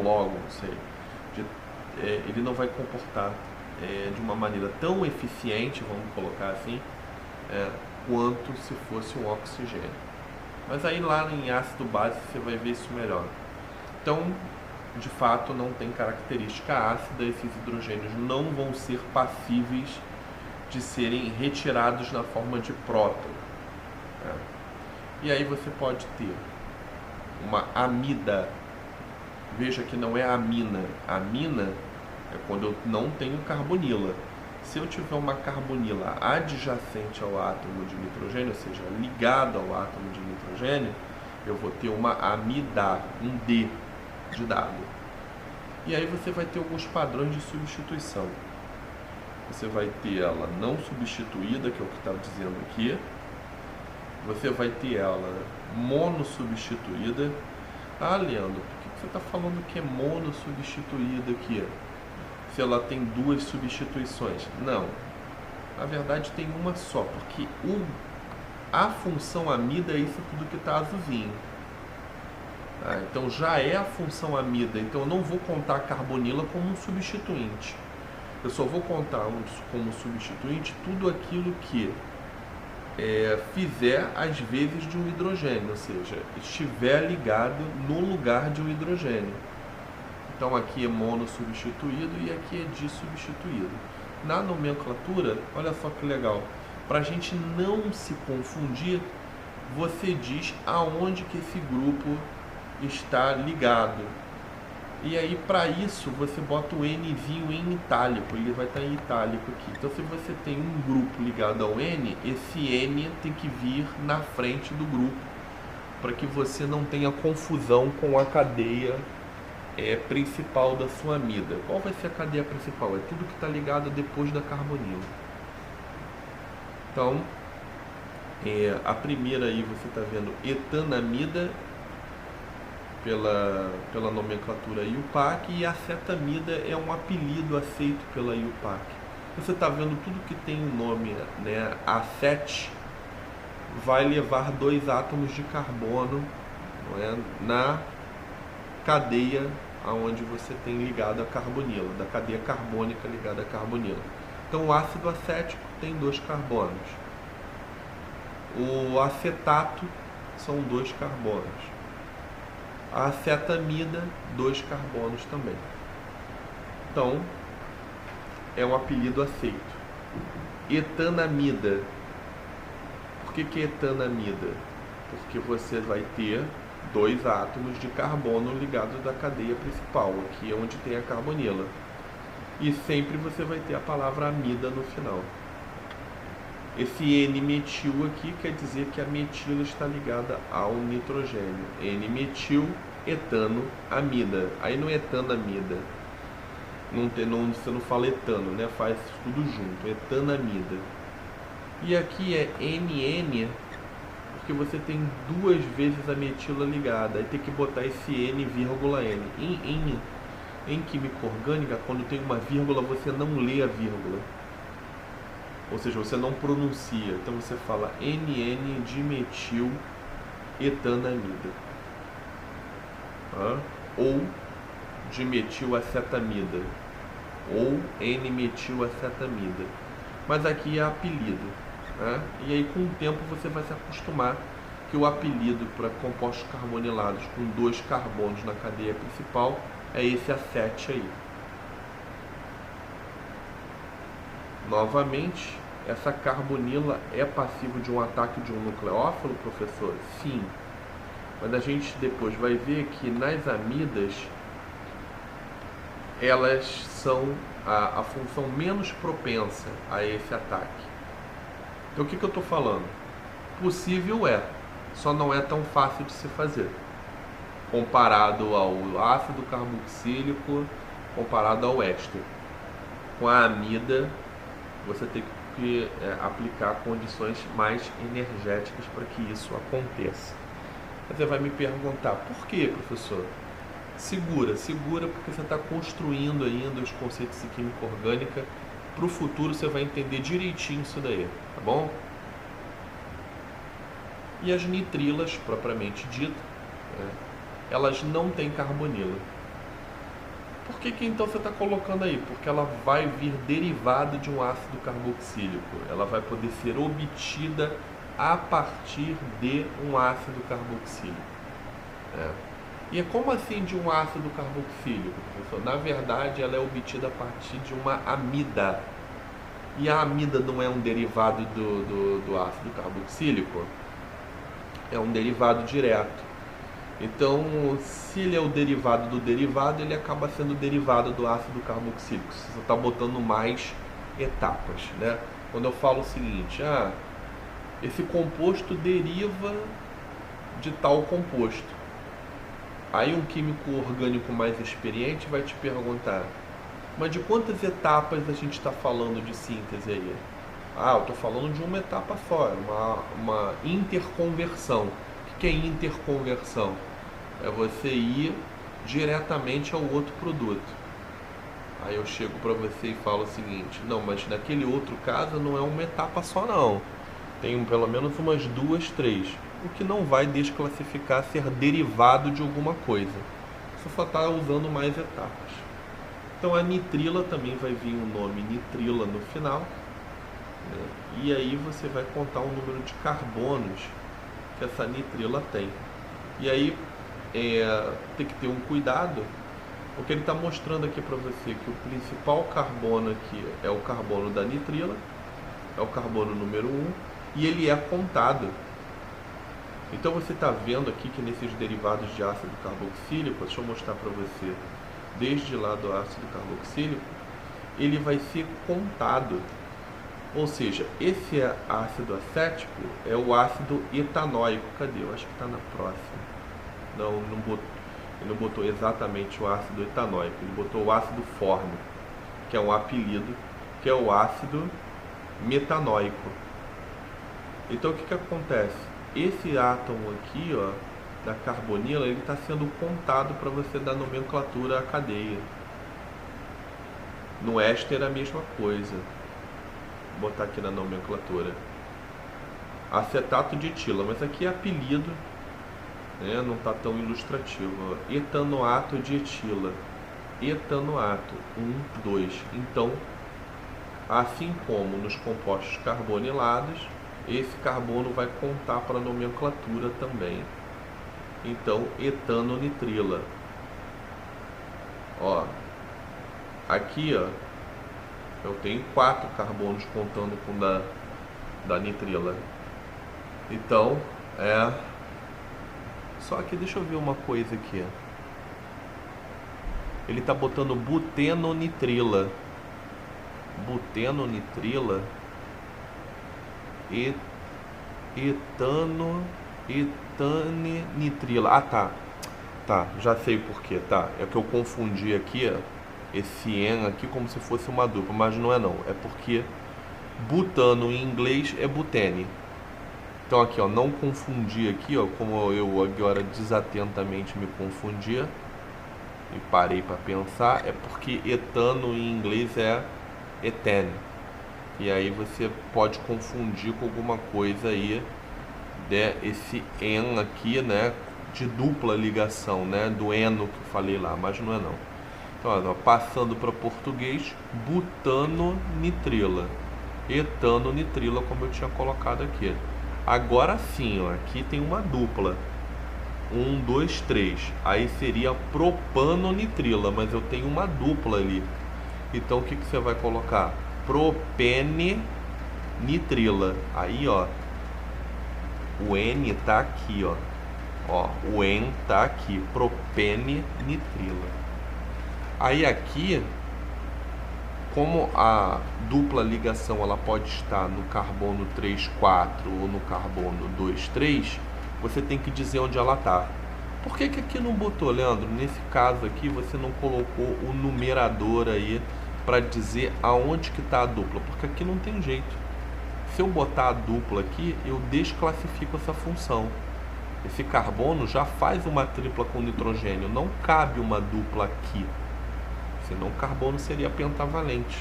logo, não sei, ele não vai comportar de uma maneira tão eficiente, vamos colocar assim, quanto se fosse um oxigênio. Mas aí lá em ácido base você vai ver isso melhor. Então, de fato, não tem característica ácida, esses hidrogênios não vão ser passíveis de serem retirados na forma de próton. E aí você pode ter uma amida. Veja que não é amina. Amina é quando eu não tenho carbonila. Se eu tiver uma carbonila adjacente ao átomo de nitrogênio, ou seja, ligado ao átomo de nitrogênio, eu vou ter uma amida, um D de dado. E aí você vai ter alguns padrões de substituição. Você vai ter ela não substituída, que é o que está dizendo aqui. Você vai ter ela monossubstituída. Ah, Leandro, por que você está falando que é monossubstituída aqui? Se ela tem duas substituições. Não, na verdade tem uma só, porque a função amida é isso tudo que está azulzinho. Então já é a função amida, então eu não vou contar a carbonila como um substituinte. Eu só vou contar como substituinte tudo aquilo que fizer às vezes de um hidrogênio, ou seja, estiver ligado no lugar de um hidrogênio. Então aqui é monossubstituído e aqui é dissubstituído. Na nomenclatura, olha só que legal, para a gente não se confundir, você diz aonde que esse grupo está ligado. E aí para isso você bota o Nzinho em itálico, ele vai estar em itálico aqui. Então se você tem um grupo ligado ao N, esse N tem que vir na frente do grupo, para que você não tenha confusão com a cadeia principal da sua amida. Qual vai ser a cadeia principal? É tudo que está ligado depois da carbonila. Então, a primeira aí você está vendo etanamida pela nomenclatura IUPAC, e a acetamida é um apelido aceito pela IUPAC. Você está vendo tudo que tem o nome, né, acet, vai levar 2 átomos de carbono, não é, na cadeia aonde você tem ligado a carbonila, da cadeia carbônica ligada a carbonila. Então o ácido acético tem 2 carbonos. O acetato são 2 carbonos. A acetamida, 2 carbonos também. Então, é um apelido aceito. Etanamida. Por que etanamida? Porque você vai ter 2 átomos de carbono ligados da cadeia principal, aqui é onde tem a carbonila. E sempre você vai ter a palavra amida no final. Esse N-metil aqui quer dizer que a metila está ligada ao nitrogênio. N-metil, etano, amida. Aí não é etanamida. Você não fala etano, né? Faz tudo junto. Etanamida. E aqui é NN, porque você tem 2 vezes a metila ligada. Aí tem que botar esse N, vírgula N. Em química orgânica, quando tem uma vírgula, você não lê a vírgula. Ou seja, você não pronuncia. Então você fala NN dimetil etanamida. Ou dimetil acetamida. Ou N-metil acetamida. Mas aqui é apelido. E aí com o tempo você vai se acostumar que o apelido para compostos carbonilados com 2 carbonos na cadeia principal é esse acete aí. Novamente, essa carbonila é passível de um ataque de um nucleófilo, professor? Sim. Mas a gente depois vai ver que nas amidas, elas são a função menos propensa a esse ataque. Então o que eu estou falando? Possível é, só não é tão fácil de se fazer. Comparado ao ácido carboxílico, comparado ao éster. Com a amida, você tem que que aplicar condições mais energéticas para que isso aconteça. Você vai me perguntar, por que, professor? Segura porque você está construindo ainda os conceitos de química orgânica. Para o futuro você vai entender direitinho isso daí, tá bom? E as nitrilas, propriamente dita, elas não têm carbonila. Por que então você está colocando aí? Porque ela vai vir derivada de um ácido carboxílico. Ela vai poder ser obtida a partir de um ácido carboxílico. E é como assim de um ácido carboxílico, professor? Na verdade, ela é obtida a partir de uma amida. E a amida não é um derivado do ácido carboxílico? É um derivado direto. Então, se ele é o derivado do derivado, ele acaba sendo derivado do ácido carboxílico. Você está botando mais etapas, né? Quando eu falo o seguinte, esse composto deriva de tal composto. Aí um químico orgânico mais experiente vai te perguntar, mas de quantas etapas a gente está falando de síntese aí? Eu estou falando de uma etapa só, uma interconversão. O que é interconversão? É você ir diretamente ao outro produto. Aí eu chego para você e falo o seguinte, não, mas naquele outro caso não é uma etapa só não. Tem pelo menos umas 2, 3. O que não vai desclassificar ser derivado de alguma coisa. Você só está usando mais etapas. Então a nitrila também vai vir o nome nitrila no final. E aí você vai contar o número de carbonos que essa nitrila tem. E aí tem que ter um cuidado, porque ele está mostrando aqui para você que o principal carbono aqui é o carbono da nitrila, é o carbono número 1, e ele é contado. Então você está vendo aqui que nesses derivados de ácido carboxílico, deixa eu mostrar para você, desde lá do ácido carboxílico, ele vai ser contado. Ou seja, esse ácido acético é o ácido etanóico. Cadê? Eu acho que está na próxima. Não, ele não botou exatamente o ácido etanóico, ele botou o ácido fórmico, que é um apelido, que é o ácido metanóico. Então o que acontece? Esse átomo aqui, da carbonila, ele está sendo contado para você dar nomenclatura à cadeia. No éster é a mesma coisa. Vou botar aqui na nomenclatura. Acetato de etila, mas aqui é apelido, né? Não está tão ilustrativo. Etanoato de etila. Etanoato 1, 2. Então, assim como nos compostos carbonilados, esse carbono vai contar para a nomenclatura também. Então, etanonitrila. Aqui, eu tenho 4 carbonos contando com da nitrila. Então, só que deixa eu ver uma coisa aqui. Ele está botando butenonitrila. Butenonitrila. Etanenitrila. Tá, já sei o porquê, tá? É que eu confundi aqui, esse en aqui como se fosse uma dupla, mas não é não. É porque butano em inglês é butene. Então aqui, não confundir aqui, como eu agora desatentamente me confundia e parei para pensar, é porque etano em inglês é etene. E aí você pode confundir com alguma coisa aí, esse en aqui, né, de dupla ligação, né, do eno que eu falei lá, mas não é não. Então, passando para português, butanonitrila, etanonitrila, como eu tinha colocado aqui. Agora sim, aqui tem uma dupla, 1, 2, 3, aí seria propanonitrila, mas eu tenho uma dupla ali. Então o que você vai colocar? Propenenitrila. Aí, o N tá aqui, o N tá aqui, propenenitrila. Aí aqui, como a dupla ligação ela pode estar no carbono 3, 4 ou no carbono 2, 3, você tem que dizer onde ela está. Por que aqui não botou, Leandro? Nesse caso aqui você não colocou o numerador aí para dizer aonde que está a dupla, porque aqui não tem jeito. se eu botar a dupla aqui, eu desclassifico essa função. Esse carbono já faz uma tripla com nitrogênio, não cabe uma dupla aqui, senão o carbono seria pentavalente.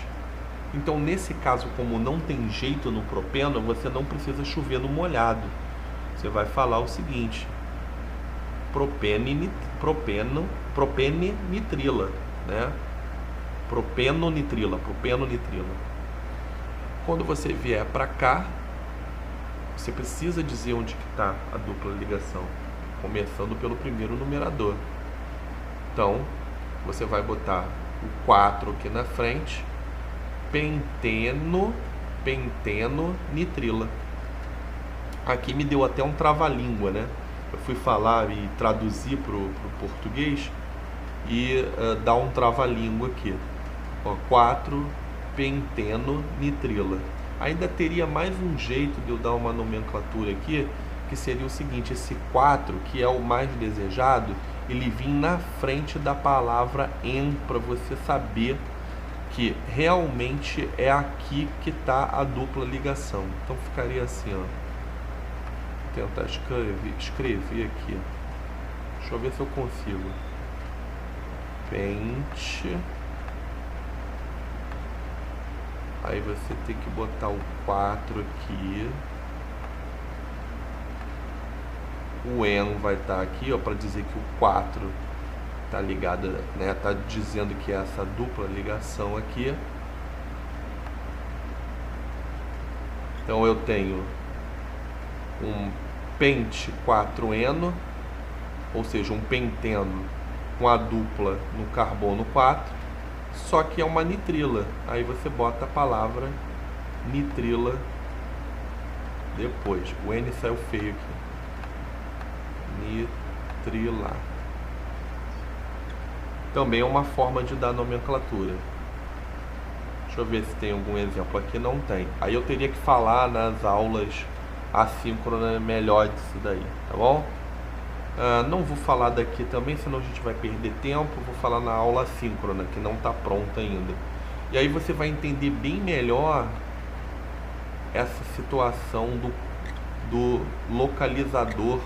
Então, nesse caso, como não tem jeito no propeno, você não precisa chover no molhado. Você vai falar o seguinte: propene nitrila, né? Propeno nitrila. Quando você vier para cá, você precisa dizer onde que está a dupla ligação, começando pelo primeiro numerador. Então, você vai botar o 4 aqui na frente, penteno nitrila. Aqui me deu até um trava-língua, né? Eu fui falar e traduzir para o português e dá um trava-língua aqui. Ó, 4 penteno nitrila. Ainda teria mais um jeito de eu dar uma nomenclatura aqui, que seria o seguinte: esse 4, que é o mais desejado, ele vir na frente da palavra en, para você saber que realmente é aqui que está a dupla ligação. Então ficaria assim, ó. Vou tentar escrever aqui. Deixa eu ver se eu consigo. Pente. Aí você tem que botar o 4 aqui. O en vai estar aqui, ó, para dizer que o 4 tá ligado, né? Tá dizendo que é essa dupla ligação aqui. Então eu tenho um pente 4eno, ou seja, um penteno com a dupla no carbono 4. Só que é uma nitrila. Aí você bota a palavra nitrila depois. O N saiu feio aqui. Nitrila. Também é uma forma de dar nomenclatura. Deixa eu ver se tem algum exemplo aqui. Não tem. Aí eu teria que falar nas aulas assíncronas melhor disso daí, tá bom? Não vou falar daqui também, senão a gente vai perder tempo. Vou falar na aula assíncrona, que não está pronta ainda. E aí você vai entender bem melhor essa situação do localizador.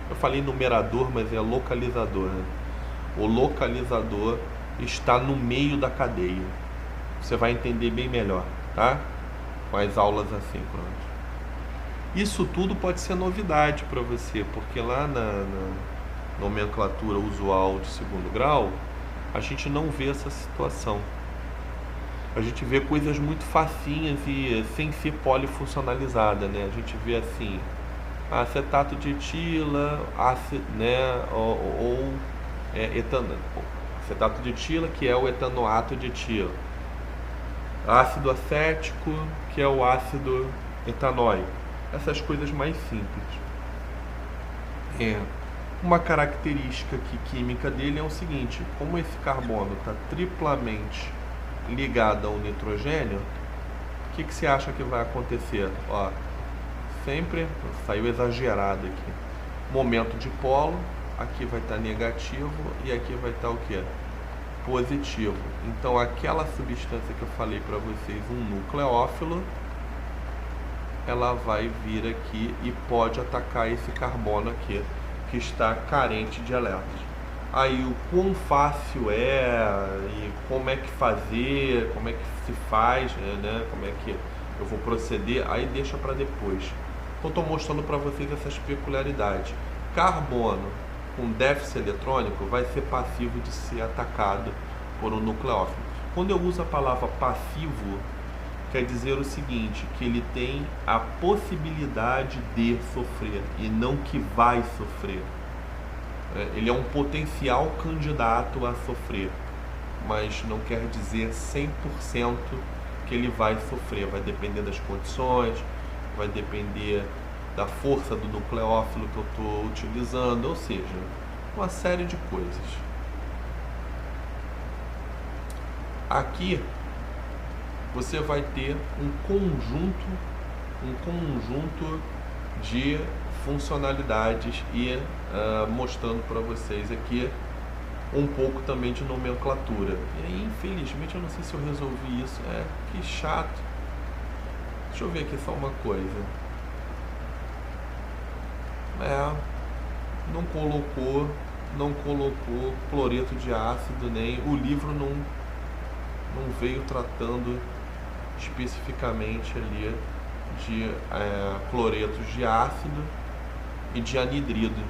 Eu falei numerador, mas é localizador, né? O localizador está no meio da cadeia. Você vai entender bem melhor, tá? Com as aulas assíncronas. Isso tudo pode ser novidade para você, porque lá na nomenclatura usual de segundo grau, a gente não vê essa situação. A gente vê coisas muito facinhas e sem ser polifuncionalizada, né? A gente vê assim, acetato de etila, né? ou acetato de etila, que é o etanoato de etila. Ácido acético, que é o ácido etanóico. Essas coisas mais simples. Uma característica química dele é o seguinte: como esse carbono está triplamente ligado ao nitrogênio, o que você acha que vai acontecer? Ó, sempre saiu exagerado aqui. Momento de polo, aqui vai estar negativo e aqui vai estar o que? Positivo. Então aquela substância que eu falei para vocês, um nucleófilo, ela vai vir aqui e pode atacar esse carbono aqui, que está carente de elétrons. Aí o quão fácil é, e como é que fazer, como é que se faz, né? Como é que eu vou proceder, aí deixa para depois. Então estou mostrando para vocês essas peculiaridades. Carbono com déficit eletrônico vai ser passivo de ser atacado por um nucleófilo. Quando eu uso a palavra passivo, quer dizer o seguinte, que ele tem a possibilidade de sofrer e não que vai sofrer. Ele é um potencial candidato a sofrer, mas não quer dizer 100% que ele vai sofrer. Vai depender das condições, vai depender da força do nucleófilo que eu estou utilizando, ou seja, uma série de coisas. Aqui você vai ter um conjunto de funcionalidades e mostrando para vocês aqui um pouco também de nomenclatura. E aí, infelizmente, eu não sei se eu resolvi isso. Que chato. Deixa eu ver aqui só uma coisa. Não colocou cloreto de ácido, nem o livro não veio tratando especificamente ali de cloretos de ácido e de anidrido.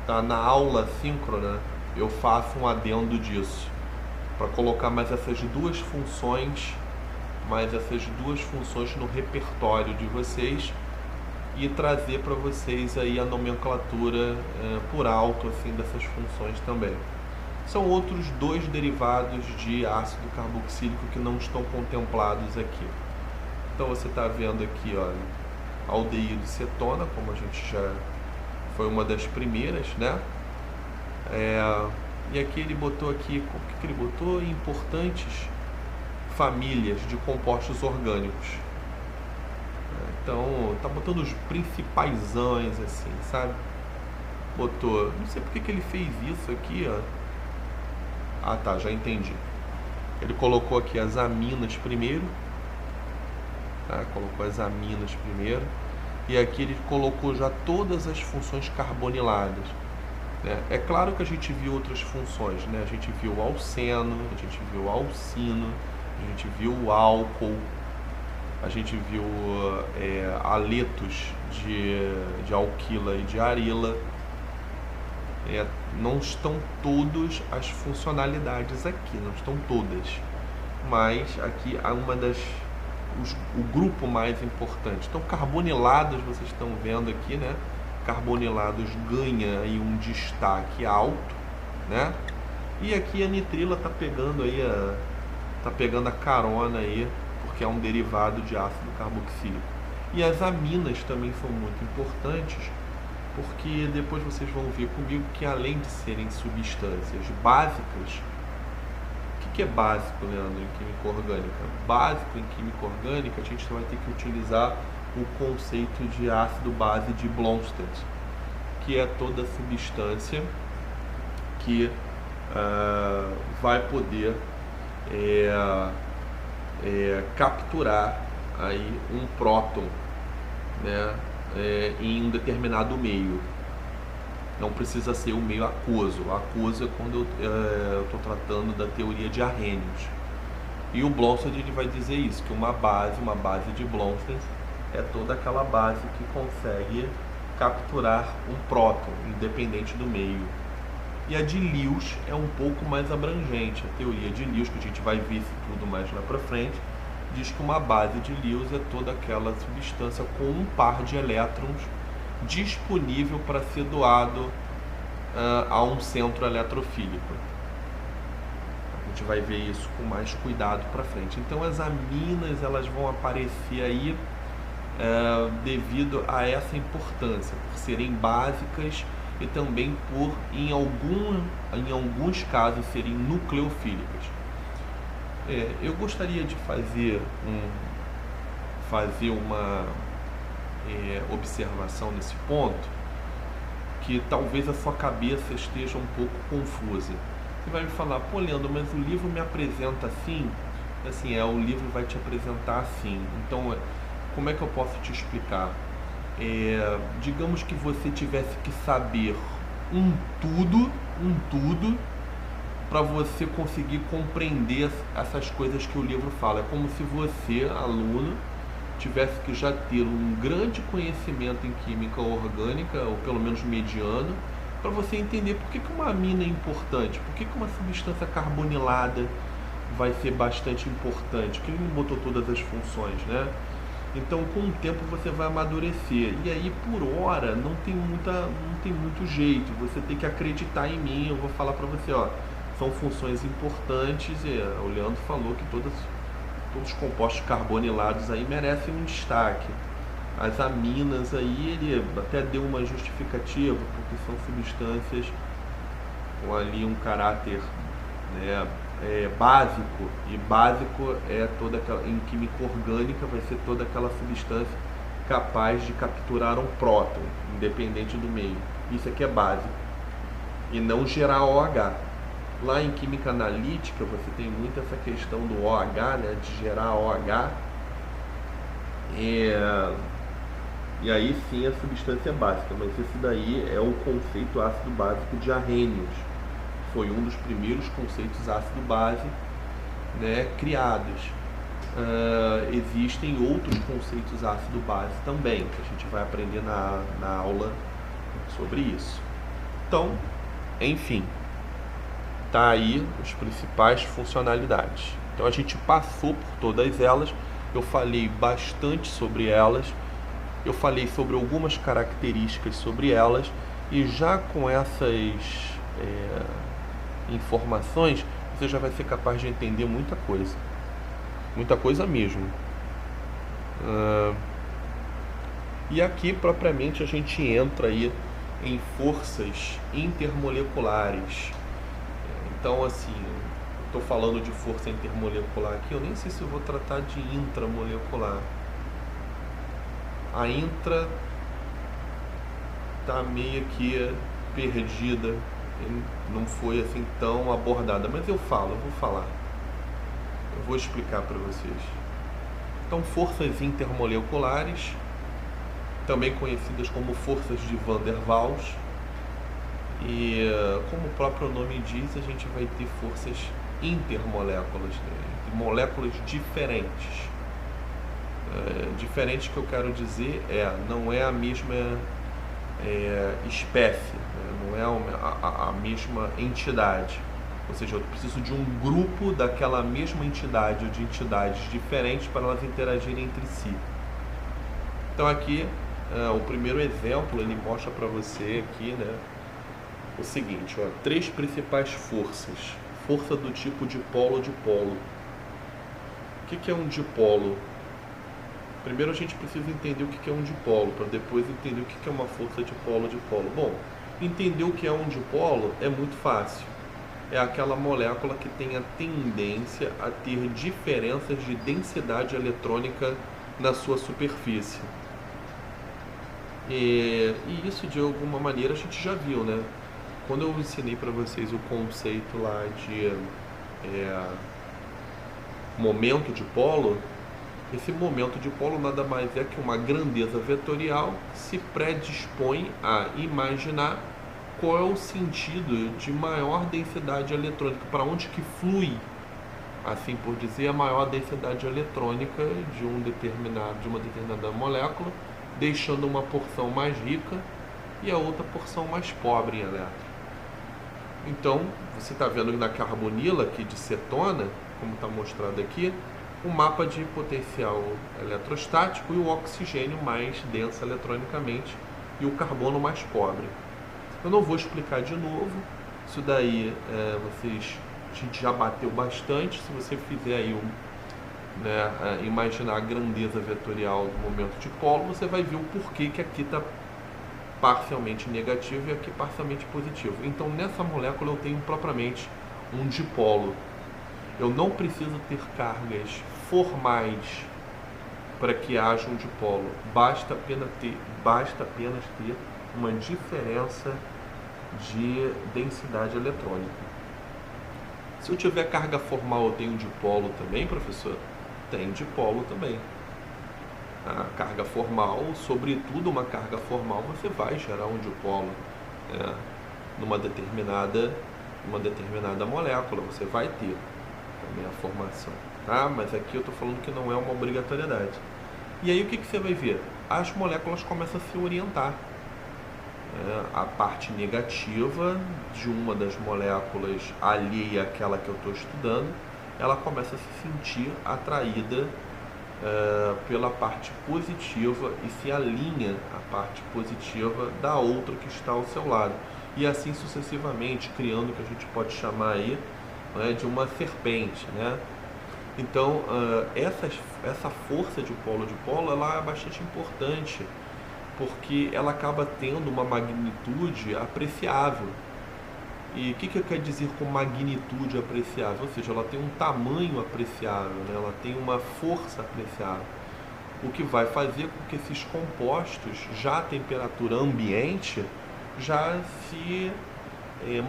Tá? Na aula síncrona eu faço um adendo disso, para colocar mais essas duas funções no repertório de vocês e trazer para vocês aí a nomenclatura por alto assim dessas funções também. São outros 2 derivados de ácido carboxílico que não estão contemplados aqui. Então você está vendo aqui, olha, aldeído de cetona, como a gente já foi uma das primeiras, né? E aqui ele botou aqui, o que ele botou? Importantes famílias de compostos orgânicos. Então, tá botando os principaisões assim, sabe? Botou, não sei porque que ele fez isso aqui, ó. Ah, tá, já entendi. Ele colocou aqui as aminas primeiro, tá? Colocou as aminas primeiro. E aqui ele colocou já todas as funções carboniladas, né? É claro que a gente viu outras funções, né? A gente viu o alceno, a gente viu o alcino, a gente viu o álcool, a gente viu aletos de alquila e de arila. Não estão todas as funcionalidades aqui, não estão todas, mas aqui há o grupo mais importante. Então, carbonilados, vocês estão vendo aqui, né? Carbonilados ganha aí um destaque alto, né? E aqui a nitrila tá pegando a carona aí, porque é um derivado de ácido carboxílico. E as aminas também são muito importantes, porque depois vocês vão ver comigo que além de serem substâncias básicas, o que é básico, Leandro, em química orgânica? Básico em química orgânica, a gente vai ter que utilizar o conceito de ácido base de Bronsted, que é toda substância que vai poder capturar aí um próton, né, em um determinado meio. Não precisa ser o meio aquoso. Aquoso é quando eu estou tratando da teoria de Arrhenius. E o Bronsted ele vai dizer isso, que uma base de Bronsted é toda aquela base que consegue capturar um próton, independente do meio. E a de Lewis é um pouco mais abrangente. A teoria de Lewis, que a gente vai ver isso tudo mais lá para frente, diz que uma base de Lewis é toda aquela substância com um par de elétrons disponível para ser doado a um centro eletrofílico. A gente vai ver isso com mais cuidado para frente. Então as aminas elas vão aparecer aí devido a essa importância, por serem básicas e também por em alguns casos serem nucleofílicas. Eu gostaria de fazer uma observação nesse ponto, que talvez a sua cabeça esteja um pouco confusa. Você vai me falar, pô, Leandro, mas o livro me apresenta assim, o livro vai te apresentar assim. Então, como é que eu posso te explicar? Digamos que você tivesse que saber um tudo para você conseguir compreender essas coisas que o livro fala. É como se você, aluno, tivesse que já ter um grande conhecimento em química orgânica, ou pelo menos mediano, para você entender por que uma amina é importante, por que uma substância carbonilada vai ser bastante importante, que ele não botou todas as funções, né? Então, com o tempo você vai amadurecer. E aí, por hora, não tem muito jeito. Você tem que acreditar em mim. Eu vou falar para você, ó, são funções importantes. O Leandro falou que todos os compostos carbonilados aí merecem um destaque. As aminas aí, ele até deu uma justificativa, porque são substâncias com ali um caráter, né, básico, e básico é toda aquela, em química orgânica vai ser toda aquela substância capaz de capturar um próton, independente do meio. Isso aqui é básico, e não gerar OH. Lá em química analítica você tem muito essa questão do OH, né, de gerar OH, E aí sim a substância básica, mas esse daí é o conceito ácido básico de Arrhenius. Foi um dos primeiros conceitos ácido-base, né, criados. Existem outros conceitos ácido-base também, que a gente vai aprender na aula sobre isso. Então, enfim, tá aí as principais funcionalidades. Então a gente passou por todas elas, eu falei bastante sobre elas, eu falei sobre algumas características sobre elas, e já com essas informações você já vai ser capaz de entender muita coisa mesmo. E aqui propriamente a gente entra aí em forças intermoleculares. Então assim, estou falando de força intermolecular aqui, eu nem sei se eu vou tratar de intramolecular. A intra está meio que perdida, não foi assim tão abordada, mas eu vou falar, eu vou explicar para vocês. Então, forças intermoleculares, também conhecidas como forças de Van der Waals, e como o próprio nome diz, a gente vai ter forças intermoléculas, né? Moléculas diferentes. Diferente que eu quero dizer não é a mesma espécie, né? Não é a mesma entidade, ou seja, eu preciso de um grupo daquela mesma entidade ou de entidades diferentes para elas interagirem entre si. Então aqui o primeiro exemplo ele mostra para você aqui, né, o seguinte, ó, 3 principais forças. Força do tipo dipolo-dipolo. O que é um dipolo? Primeiro a gente precisa entender o que é um dipolo, para depois entender o que é uma força dipolo-dipolo. Bom, entender o que é um dipolo é muito fácil. É aquela molécula que tem a tendência a ter diferenças de densidade eletrônica na sua superfície. E isso de alguma maneira a gente já viu, né? Quando eu ensinei para vocês o conceito lá de momento dipolo, esse momento dipolo nada mais é que uma grandeza vetorial que se predispõe a imaginar qual é o sentido de maior densidade eletrônica, para onde que flui, assim por dizer, a maior densidade eletrônica de uma determinada molécula, deixando uma porção mais rica e a outra porção mais pobre em elétrons. Então, você está vendo na carbonila aqui de cetona, como está mostrado aqui, o mapa de potencial eletrostático e o oxigênio mais denso eletronicamente e o carbono mais pobre. Eu não vou explicar de novo, isso daí a gente já bateu bastante. Se você fizer aí imaginar a grandeza vetorial do momento dipolo, você vai ver o porquê que aqui está parcialmente negativo e aqui parcialmente positivo. Então nessa molécula eu tenho propriamente um dipolo. Eu não preciso ter cargas formais para que haja um dipolo. Basta apenas ter uma diferença de densidade eletrônica. Se eu tiver carga formal, eu tenho dipolo também, professor? Tem dipolo também. A carga formal, sobretudo uma carga formal, você vai gerar um dipolo, né? numa determinada molécula, você vai ter também a formação, tá? Mas aqui eu estou falando que não é uma obrigatoriedade. E aí o que você vai ver? As moléculas começam a se orientar. A parte negativa de uma das moléculas alheia àquela que eu estou estudando, ela começa a se sentir atraída pela parte positiva e se alinha à parte positiva da outra que está ao seu lado. E assim sucessivamente, criando o que a gente pode chamar aí, né, de uma serpente, né? Então, essa força de polo-dipolo ela é bastante importante, porque ela acaba tendo uma magnitude apreciável. E o que quer dizer com magnitude apreciável? Ou seja, ela tem um tamanho apreciável, né? Ela tem uma força apreciável, o que vai fazer com que esses compostos, já a temperatura ambiente, já se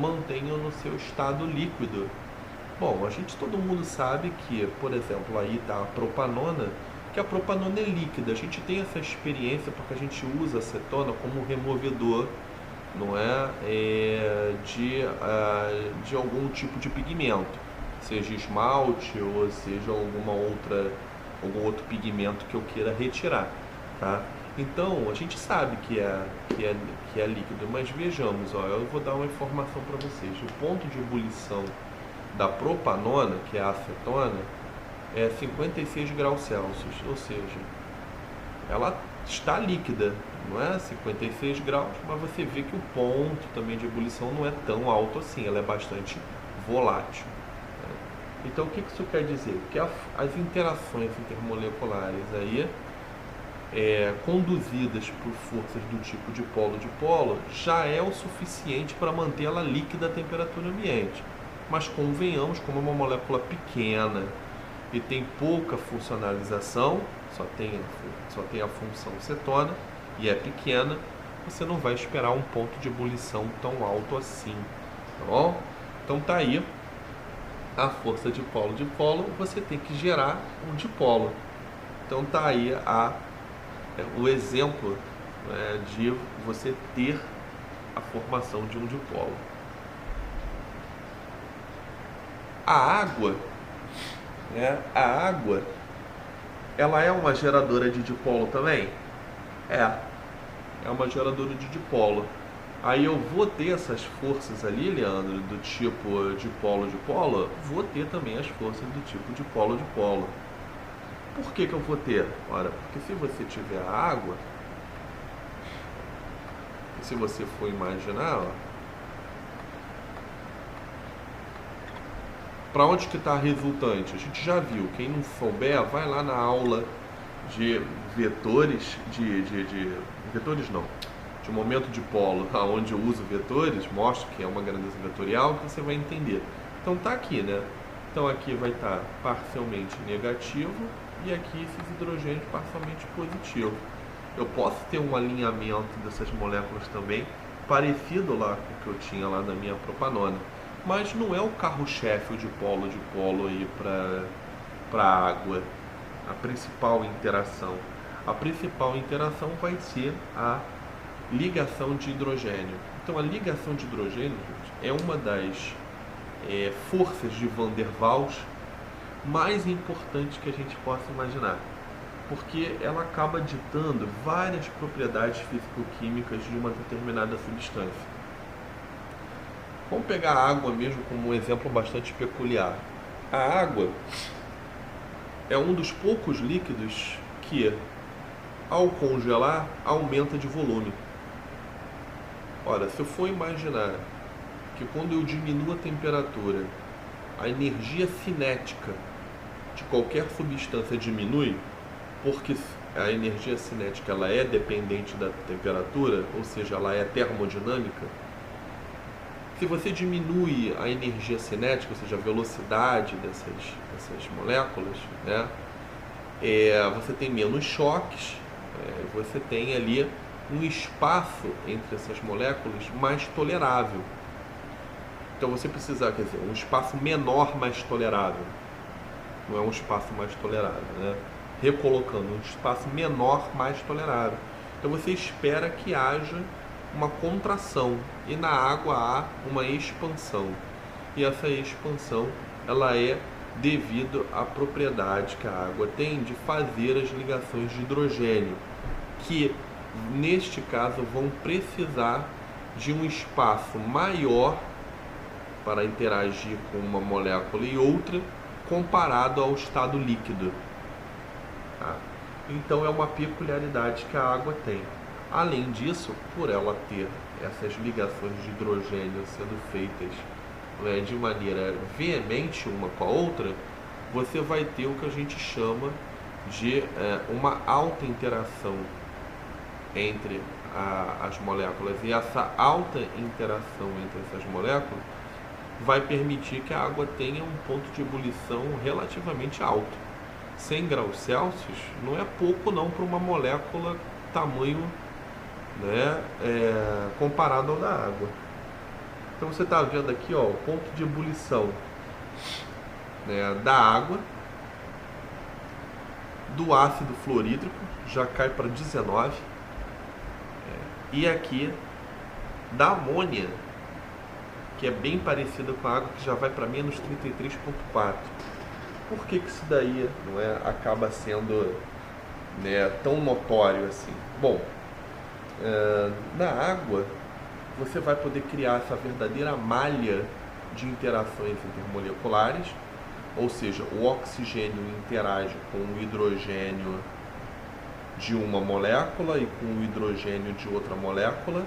mantenham no seu estado líquido. Bom, todo mundo sabe que, por exemplo, aí está a propanona, que porque a propanona é líquida. A gente tem essa experiência porque a gente usa a acetona como removedor, não é, de algum tipo de pigmento, seja esmalte ou seja algum outro pigmento que eu queira retirar, tá? Então a gente sabe que é líquido, mas vejamos, ó, eu vou dar uma informação para vocês. O ponto de ebulição da propanona, que é a acetona, é 56 graus Celsius, ou seja, ela está líquida, não é 56 graus, mas você vê que o ponto também de ebulição não é tão alto assim, ela é bastante volátil. Né? Então o que isso quer dizer? Que as interações intermoleculares aí, conduzidas por forças do tipo dipolo-dipolo, já é o suficiente para manter ela líquida à temperatura ambiente. Mas convenhamos, como é uma molécula pequena e tem pouca funcionalização, só tem a função cetona e é pequena, você não vai esperar um ponto de ebulição tão alto assim, tá bom? Então tá aí a força dipolo-dipolo, você tem que gerar um dipolo. Então tá aí o exemplo, né, de você ter a formação de um dipolo. A água, ela é uma geradora de dipolo também? É uma geradora de dipolo. Aí eu vou ter essas forças ali, Leandro, do tipo dipolo-dipolo, vou ter também as forças do tipo dipolo-dipolo. Por que eu vou ter? Ora, porque se você tiver a água, se você for imaginar, ó, para onde que está a resultante? A gente já viu. Quem não souber, vai lá na aula de vetores, vetores não, de momento dipolo, onde eu uso vetores, mostro que é uma grandeza vetorial, que você vai entender. Então tá aqui, né? Então aqui vai estar parcialmente negativo e aqui esses hidrogênios parcialmente positivo. Eu posso ter um alinhamento dessas moléculas também, parecido lá com o que eu tinha lá na minha propanona. Mas não é o carro-chefe o dipolo aí para a água, a principal interação. A principal interação vai ser a ligação de hidrogênio. Então a ligação de hidrogênio, gente, é uma das forças de Van der Waals mais importantes que a gente possa imaginar, porque ela acaba ditando várias propriedades físico-químicas de uma determinada substância. Vamos pegar a água mesmo como um exemplo bastante peculiar. A água é um dos poucos líquidos que, ao congelar, aumenta de volume. Ora, se eu for imaginar que quando eu diminuo a temperatura, a energia cinética de qualquer substância diminui, porque a energia cinética ela é dependente da temperatura, ou seja, ela é termodinâmica. Se você diminui a energia cinética, ou seja, a velocidade dessas moléculas, né, você tem menos choques, você tem ali um espaço entre essas moléculas mais tolerável. Então você precisa, quer dizer, um espaço menor mais tolerável. Não é um espaço mais tolerável, né? Recolocando, um espaço menor mais tolerável. Então você espera que haja uma contração e na água há uma expansão. E essa expansão ela é devido à propriedade que a água tem de fazer as ligações de hidrogênio, que neste caso vão precisar de um espaço maior para interagir com uma molécula e outra comparado ao estado líquido. Tá? Então é uma peculiaridade que a água tem. Além disso, por ela ter essas ligações de hidrogênio sendo feitas de maneira veemente uma com a outra, você vai ter o que a gente chama de uma alta interação entre as moléculas. E essa alta interação entre essas moléculas vai permitir que a água tenha um ponto de ebulição relativamente alto. 100 graus Celsius não é pouco não para uma molécula tamanho, né, comparado ao da água. Então você está vendo aqui, ó, o ponto de ebulição, né, da água, do ácido fluorídrico já cai para 19. E aqui da amônia, que é bem parecida com a água, que já vai para menos 33,4. Por que isso daí não é, acaba sendo, né, tão notório assim? Bom, na água você vai poder criar essa verdadeira malha de interações intermoleculares, ou seja, o oxigênio interage com o hidrogênio de uma molécula e com o hidrogênio de outra molécula,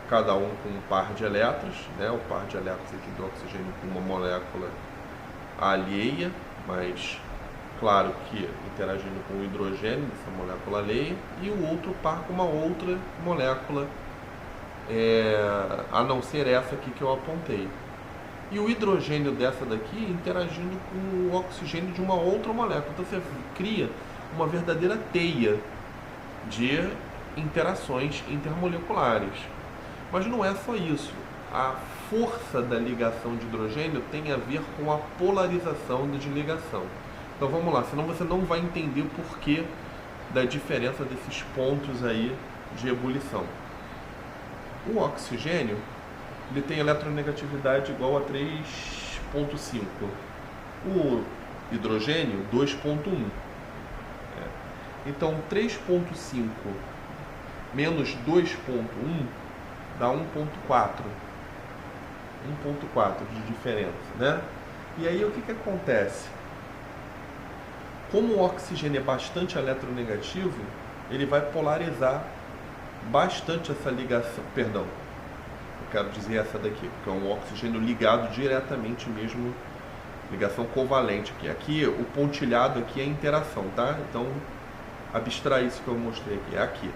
cada um com um par de elétrons, né? O par de elétrons aqui do oxigênio com uma molécula alheia, mas claro que interagindo com o hidrogênio dessa molécula alheia, e o outro par com uma outra molécula, a não ser essa aqui que eu apontei. E o hidrogênio dessa daqui interagindo com o oxigênio de uma outra molécula. Então você cria uma verdadeira teia de interações intermoleculares. Mas não é só isso. A força da ligação de hidrogênio tem a ver com a polarização de ligação. Então vamos lá, senão você não vai entender o porquê da diferença desses pontos aí de ebulição. O oxigênio, ele tem eletronegatividade igual a 3,5. O hidrogênio, 2,1. Então 3,5 menos 2,1 dá 1,4. 1,4 de diferença, né? E aí o que acontece? Como o oxigênio é bastante eletronegativo, ele vai polarizar bastante essa ligação. Perdão, eu quero dizer essa daqui, porque é um oxigênio ligado diretamente mesmo, ligação covalente aqui. Aqui, o pontilhado aqui é a interação, tá? Então, abstrai isso que eu mostrei aqui. É aqui.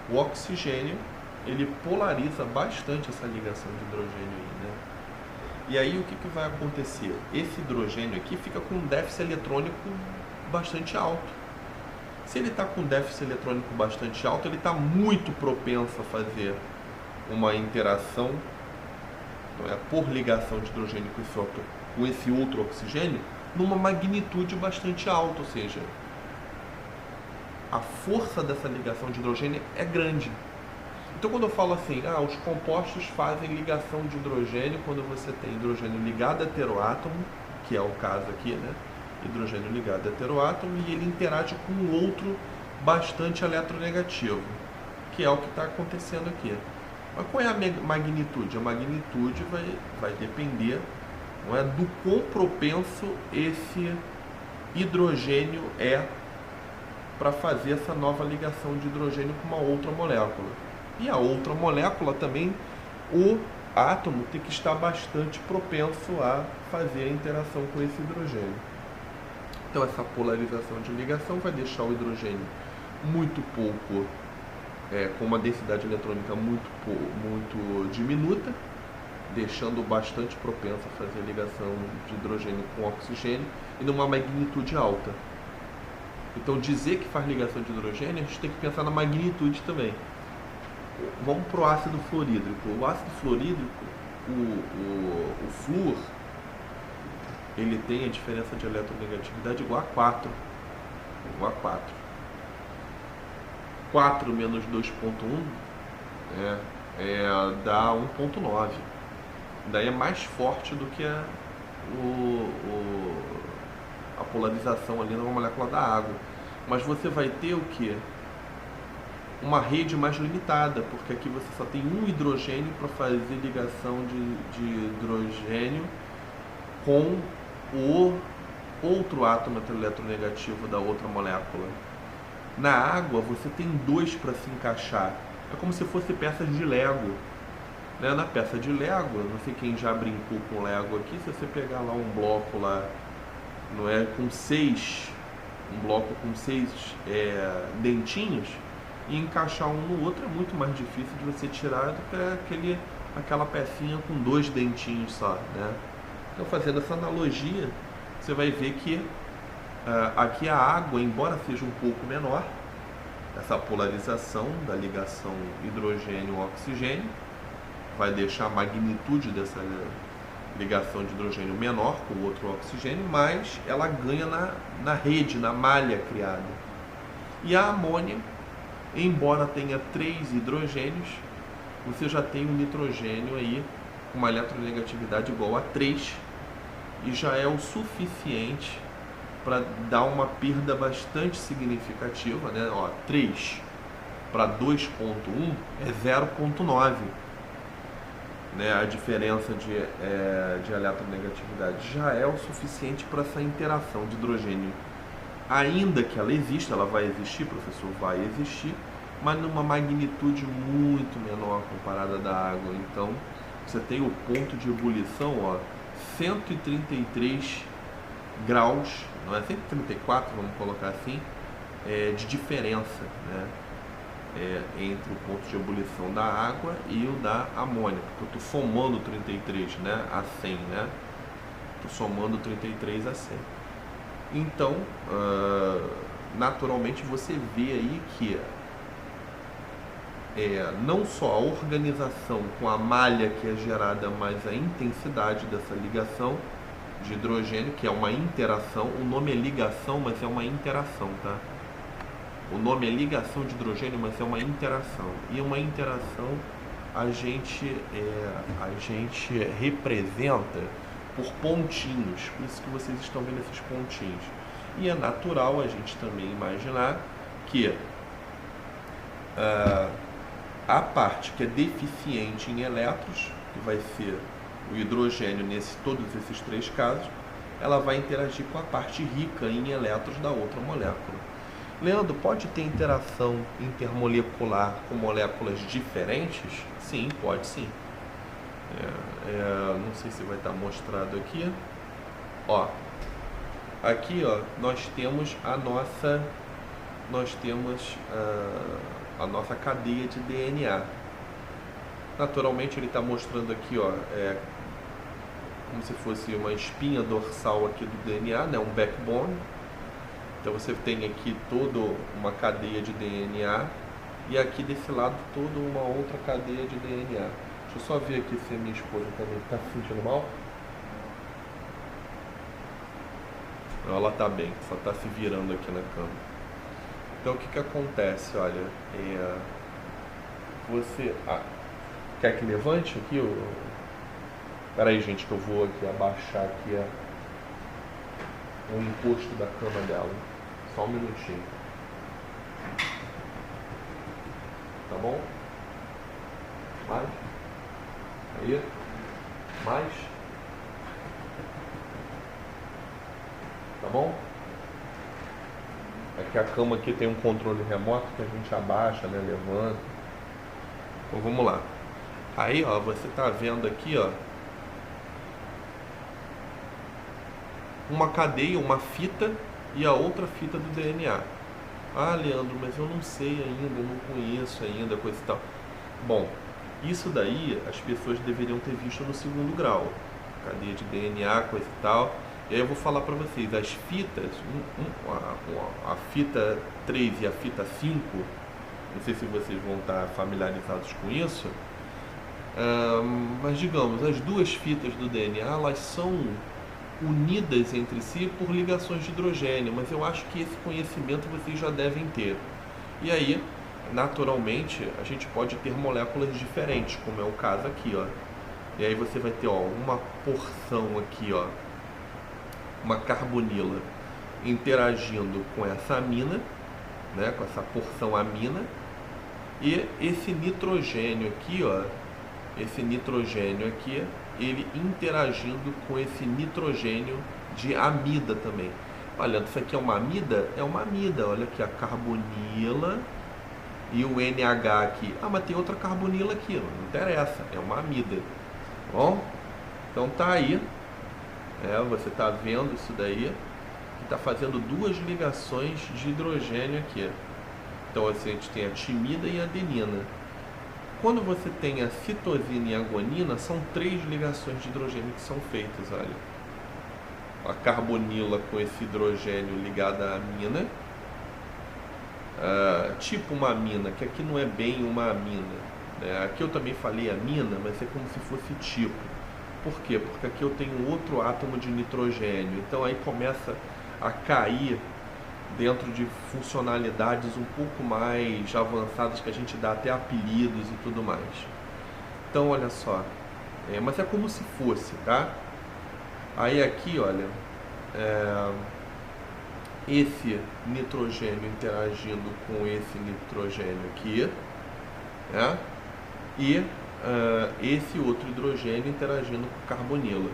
O oxigênio, ele polariza bastante essa ligação de hidrogênio aí, né? E aí, o que vai acontecer? Esse hidrogênio aqui fica com um déficit eletrônico bastante alto. Se ele está com déficit eletrônico bastante alto, ele está muito propenso a fazer uma interação, não é, por ligação de hidrogênio com esse outro oxigênio, numa magnitude bastante alta, ou seja, a força dessa ligação de hidrogênio é grande. Então quando eu falo assim, os compostos fazem ligação de hidrogênio quando você tem hidrogênio ligado a heteroátomo, que é o caso aqui, né? Hidrogênio ligado a heteroátomo, e ele interage com um outro bastante eletronegativo, que é o que está acontecendo aqui. Mas qual é a magnitude? A magnitude vai depender, não é, do quão propenso esse hidrogênio é para fazer essa nova ligação de hidrogênio com uma outra molécula. E a outra molécula também, o átomo tem que estar bastante propenso a fazer a interação com esse hidrogênio. Então essa polarização de ligação vai deixar o hidrogênio muito pouco, com uma densidade eletrônica muito diminuta, deixando bastante propenso a fazer ligação de hidrogênio com oxigênio e numa magnitude alta. Então dizer que faz ligação de hidrogênio, a gente tem que pensar na magnitude também. Vamos para o ácido fluorídrico. O ácido fluorídrico, o flúor, ele tem a diferença de eletronegatividade igual a 4. Igual a 4. 4 menos 2,1 dá 1,9. Daí é mais forte do que a polarização ali na molécula da água. Mas você vai ter o que? Uma rede mais limitada, porque aqui você só tem um hidrogênio para fazer ligação de hidrogênio com o outro átomo eletronegativo da outra molécula. Na água você tem dois para se encaixar. É como se fosse peças de Lego, né? Na peça de Lego, não sei quem já brincou com Lego aqui, se você pegar lá um bloco lá, não é, com um bloco com 6 dentinhos, e encaixar um no outro é muito mais difícil de você tirar do que aquela pecinha com 2 dentinhos só, né? Então, fazendo essa analogia, você vai ver que aqui a água, embora seja um pouco menor, essa polarização da ligação hidrogênio-oxigênio vai deixar a magnitude dessa ligação de hidrogênio menor com o outro oxigênio, mas ela ganha na rede, na malha criada. E a amônia, embora tenha 3 hidrogênios, você já tem um nitrogênio aí com uma eletronegatividade igual a 3 e já é o suficiente para dar uma perda bastante significativa, né? Ó, 3 para 2,1 é 0,9, né? A diferença de eletronegatividade já é o suficiente para essa interação de hidrogênio. Ainda que ela exista, ela vai existir, professor, vai existir, mas numa magnitude muito menor comparada da água. Então, você tem o ponto de ebulição, ó, 133 graus, não é 134, vamos colocar assim, de diferença, né? Entre o ponto de ebulição da água e o da amônia, porque eu estou somando 33, né, a 100, né? Estou somando 33 a 100. Então, naturalmente você vê aí que não só a organização com a malha que é gerada, mas a intensidade dessa ligação de hidrogênio, que é uma interação. O nome é ligação, mas é uma interação, tá? O nome é ligação de hidrogênio, mas é uma interação. E uma interação a gente representa por pontinhos, por isso que vocês estão vendo esses pontinhos. E é natural a gente também imaginar que a parte que é deficiente em elétrons, que vai ser o hidrogênio todos esses 3 casos, ela vai interagir com a parte rica em elétrons da outra molécula. Leandro, pode ter interação intermolecular com moléculas diferentes? Sim, pode sim. Não sei se vai estar mostrado aqui. Ó, aqui, ó, nós temos a nossa cadeia de DNA. Naturalmente ele está mostrando aqui, ó, como se fosse uma espinha dorsal aqui do DNA, né, um backbone. Então você tem aqui toda uma cadeia de DNA e aqui desse lado toda uma outra cadeia de DNA. Deixa eu só ver aqui se a minha esposa também está se sentindo mal. Não, ela está bem, só está se virando aqui na cama. Então o que acontece? Olha, você quer que levante aqui? Espera aí, gente, que eu vou aqui abaixar aqui o encosto da cama dela. Só um minutinho. Tá bom? Mais? Aí? Mais? Tá bom? É que a cama aqui tem um controle remoto que a gente abaixa, né? Levanta. Então vamos lá. Aí, ó, você tá vendo aqui, ó, uma cadeia, uma fita e a outra fita do DNA. Ah, Leandro, mas eu não sei ainda, eu não conheço ainda, coisa e tal. Bom, isso daí as pessoas deveriam ter visto no 2º grau. Cadeia de DNA, coisa e tal. E aí eu vou falar para vocês, as fitas, a fita 3 e a fita 5, não sei se vocês vão estar familiarizados com isso, mas digamos, as 2 fitas do DNA, elas são unidas entre si por ligações de hidrogênio, mas eu acho que esse conhecimento vocês já devem ter. E aí, naturalmente, a gente pode ter moléculas diferentes, como é o caso aqui, ó. E aí você vai ter, ó, uma porção aqui, ó, uma carbonila interagindo com essa amina, né, com essa porção amina, e esse nitrogênio aqui, ó, ele interagindo com esse nitrogênio de amida também. Olha, isso aqui é uma amida? É uma amida. Olha aqui a carbonila e o NH aqui. Ah, mas tem outra carbonila aqui, não interessa, é uma amida. Bom, então tá aí. Você tá vendo isso daí, que tá fazendo 2 ligações de hidrogênio aqui. Então assim, a gente tem a timida e a adenina. Quando você tem a citosina e a guanina, são 3 ligações de hidrogênio que são feitas, olha. A carbonila com esse hidrogênio ligado à amina, tipo uma amina, que aqui não é bem uma amina, né? Aqui eu também falei amina, mas é como se fosse tipo. Por quê? Porque aqui eu tenho outro átomo de nitrogênio, então aí começa a cair dentro de funcionalidades um pouco mais avançadas que a gente dá até apelidos e tudo mais. Então, olha só, mas é como se fosse, tá? Aí aqui, olha, esse nitrogênio interagindo com esse nitrogênio aqui, né? E esse outro hidrogênio interagindo com o carbonilo.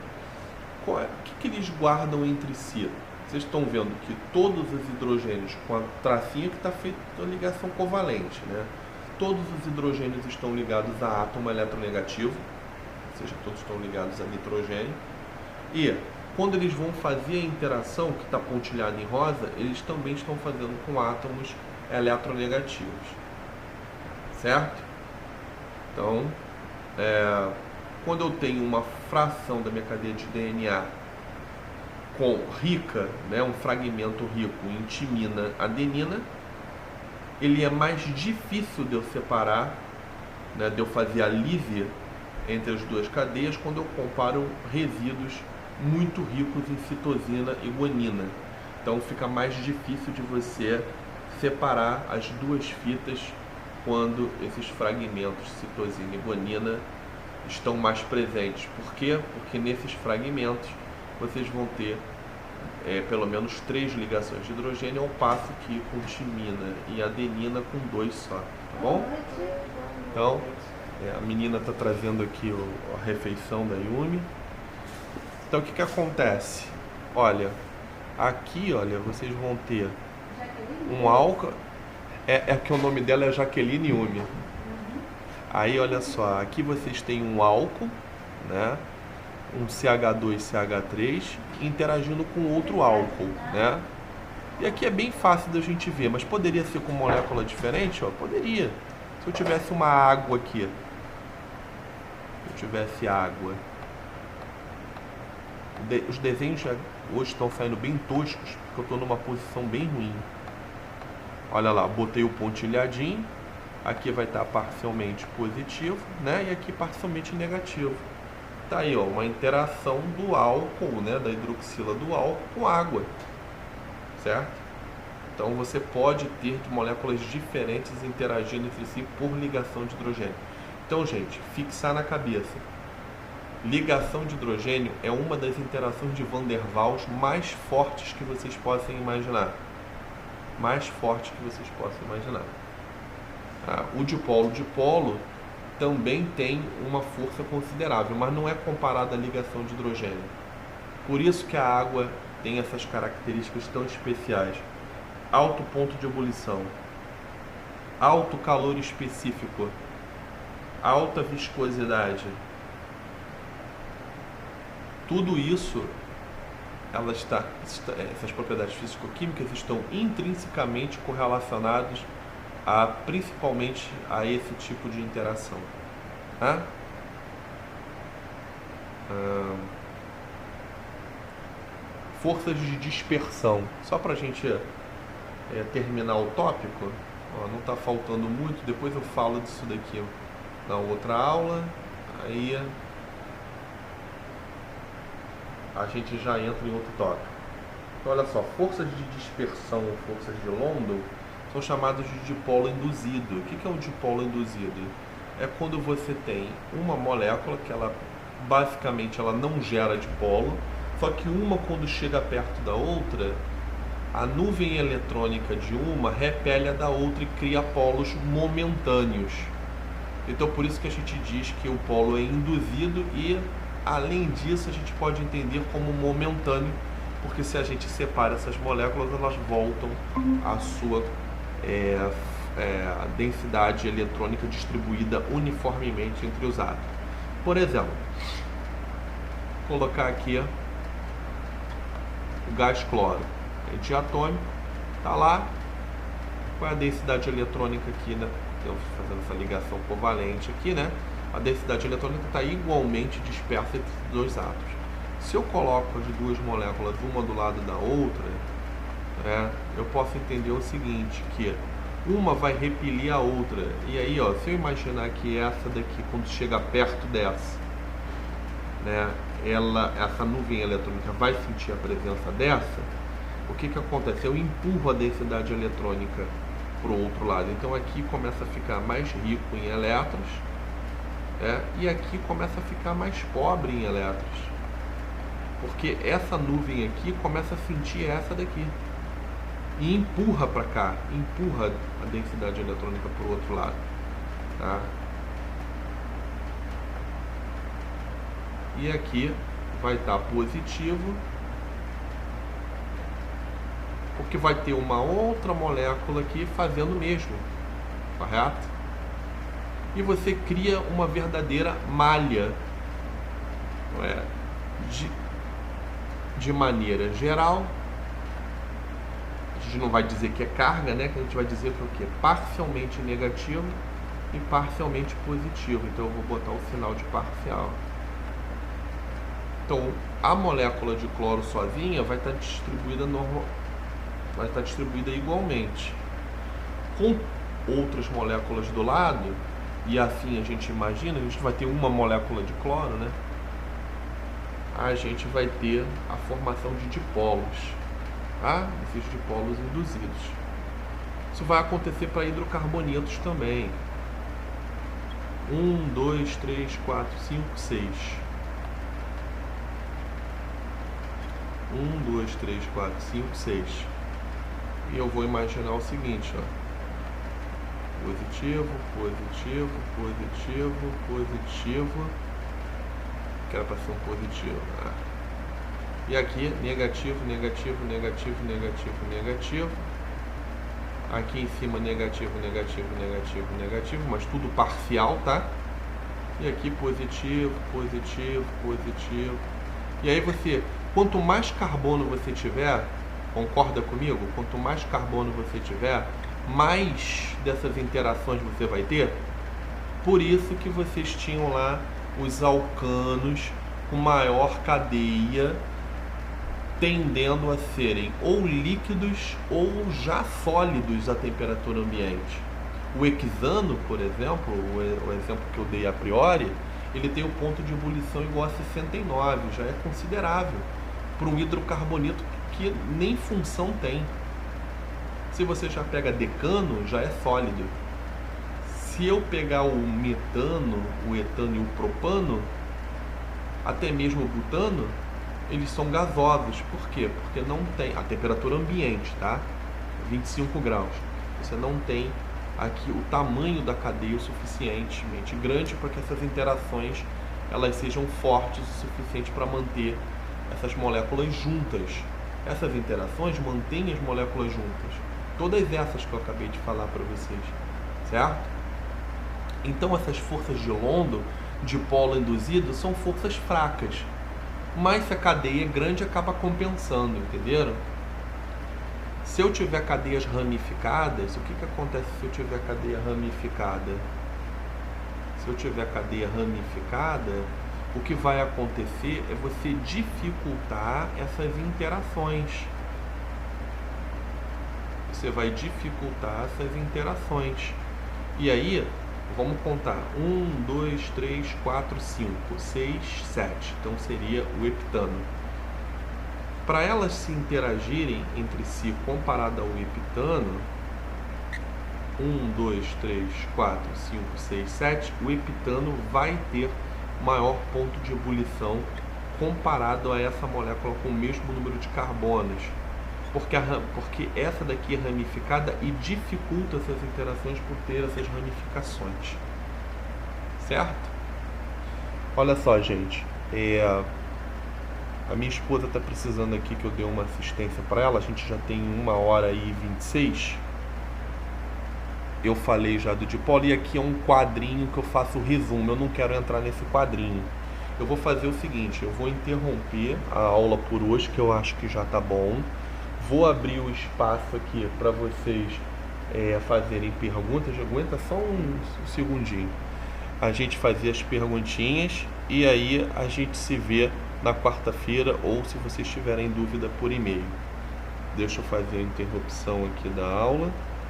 O que eles guardam entre si? Vocês estão vendo que todos os hidrogênios, com a tracinha que está feita a ligação covalente, né? Todos os hidrogênios estão ligados a átomo eletronegativo, ou seja, todos estão ligados a nitrogênio. E quando eles vão fazer a interação, que está pontilhada em rosa, eles também estão fazendo com átomos eletronegativos, certo? Então, quando eu tenho uma fração da minha cadeia de DNA rica, né, um fragmento rico em timina, adenina, ele é mais difícil de eu separar, né, de eu fazer a lise entre as duas cadeias quando eu comparo resíduos muito ricos em citosina e guanina. Então fica mais difícil de você separar as duas fitas quando esses fragmentos citosina e guanina estão mais presentes. Por quê? Porque nesses fragmentos vocês vão ter pelo menos 3 ligações de hidrogênio, ao passo que com timina e adenina com 2 só, tá bom? Então, a menina está trazendo aqui a refeição da Yumi. Então, o que acontece? Olha, aqui, olha, vocês vão ter um álcool. Que o nome dela é Jaqueline Yumi. Aí, olha só, aqui vocês têm um álcool, né? Um CH2CH3 interagindo com outro álcool, né? E aqui é bem fácil da gente ver, mas poderia ser com molécula diferente? Ó, poderia. Se eu tivesse uma água aqui, se eu tivesse água, os desenhos hoje estão saindo bem toscos, porque eu estou numa posição bem ruim. Olha lá, botei o pontilhadinho, aqui vai estar parcialmente positivo, né? E aqui parcialmente negativo. Tá aí, ó, uma interação do álcool, né, da hidroxila do álcool com água, certo? Então você pode ter moléculas diferentes interagindo entre si por ligação de hidrogênio. Então, gente, fixar na cabeça. Ligação de hidrogênio é uma das interações de Van der Waals mais fortes que vocês possam imaginar. Mais forte que vocês possam imaginar. O dipolo também tem uma força considerável, mas não é comparado à ligação de hidrogênio. Por isso que a água tem essas características tão especiais. Alto ponto de ebulição, alto calor específico, alta viscosidade. Tudo isso, essas propriedades físico-químicas estão intrinsecamente correlacionadas principalmente a esse tipo de interação. Tá? Forças de dispersão. Só para a gente terminar o tópico, não está faltando muito, depois eu falo disso daqui na outra aula, aí a gente já entra em outro tópico. Então, olha só, forças de dispersão ou forças de London são chamados de dipolo induzido. O que é um dipolo induzido? É quando você tem uma molécula que basicamente ela não gera dipolo, só que uma, quando chega perto da outra, a nuvem eletrônica de uma repele a da outra e cria polos momentâneos. Então por isso que a gente diz que o polo é induzido e, além disso, a gente pode entender como momentâneo, porque se a gente separa essas moléculas, elas voltam à sua a densidade eletrônica distribuída uniformemente entre os átomos. Por exemplo, vou colocar aqui o gás cloro, é diatômico, está lá. Qual é a densidade eletrônica aqui, né? Estamos fazendo essa ligação covalente aqui, né? A densidade eletrônica está igualmente dispersa entre os dois átomos. Se eu coloco as duas moléculas uma do lado da outra, eu posso entender o seguinte, que uma vai repelir a outra. E aí, ó, se eu imaginar que essa daqui, quando chega perto dessa, né, essa nuvem eletrônica vai sentir a presença dessa, o que acontece? Eu empurro a densidade eletrônica para o outro lado. Então aqui começa a ficar mais rico em elétrons, e aqui começa a ficar mais pobre em elétrons. Porque essa nuvem aqui começa a sentir essa daqui. E empurra para cá, empurra a densidade eletrônica para o outro lado. Tá? E aqui vai estar positivo, porque vai ter uma outra molécula aqui fazendo o mesmo, correto? E você cria uma verdadeira malha, não é? De maneira geral, a gente não vai dizer que é carga, né? Que a gente vai dizer que é o quê? Parcialmente negativo e parcialmente positivo. Então eu vou botar o sinal de parcial. Então a molécula de cloro sozinha vai estar distribuída igualmente. Com outras moléculas do lado, e assim a gente imagina, a gente vai ter uma molécula de cloro, né? A gente vai ter a formação de dipolos, tá? Esses dipolos induzidos. Isso vai acontecer para hidrocarbonetos também. 1, 2, 3, 4, 5, 6. 1, 2, 3, 4, 5, 6. E eu vou imaginar o seguinte, ó. Positivo, positivo, positivo, positivo. Que era para ser um positivo. E aqui, negativo, negativo, negativo, negativo, negativo. Aqui em cima, negativo, negativo, negativo, negativo, mas tudo parcial, tá? E aqui, positivo, positivo, positivo. E aí você, quanto mais carbono você tiver, concorda comigo? Quanto mais carbono você tiver, mais dessas interações você vai ter. Por isso que vocês tinham lá os alcanos com maior cadeia, tendendo a serem ou líquidos ou já sólidos à temperatura ambiente. O hexano, por exemplo, o exemplo que eu dei a priori, ele tem o ponto de ebulição igual a 69, já é considerável para um hidrocarboneto que nem função tem. Se você já pega decano, já é sólido. Se eu pegar o metano, o etano e o propano, até mesmo o butano, eles são gasosos. Por quê? Porque não tem a temperatura ambiente, tá? 25 graus. Você não tem aqui o tamanho da cadeia o suficientemente grande para que essas interações elas sejam fortes o suficiente para manter essas moléculas juntas. Essas interações mantêm as moléculas juntas. Todas essas que eu acabei de falar para vocês, certo? Então essas forças de London, de polo induzido, são forças fracas. Mas se a cadeia é grande, acaba compensando, entenderam? Se eu tiver cadeias ramificadas, o que acontece se eu tiver cadeia ramificada? Se eu tiver cadeia ramificada, o que vai acontecer é você dificultar essas interações. Você vai dificultar essas interações. E aí, vamos contar. 1, 2, 3, 4, 5, 6, 7. Então seria o heptano. Para elas se interagirem entre si comparado ao heptano, 1, 2, 3, 4, 5, 6, 7, o heptano vai ter maior ponto de ebulição comparado a essa molécula com o mesmo número de carbonos. Porque essa daqui é ramificada e dificulta essas interações por ter essas ramificações. Certo? Olha só, gente. A minha esposa está precisando aqui que eu dê uma assistência para ela. A gente já tem 1h26. Eu falei já do dipolo e aqui é um quadrinho que eu faço o resumo. Eu não quero entrar nesse quadrinho. Eu vou fazer o seguinte, eu vou interromper a aula por hoje, que eu acho que já tá bom. Vou abrir o espaço aqui para vocês fazerem perguntas. Aguenta só um segundinho. A gente fazer as perguntinhas e aí a gente se vê na quarta-feira ou se vocês tiverem dúvida por e-mail. Deixa eu fazer a interrupção aqui da aula.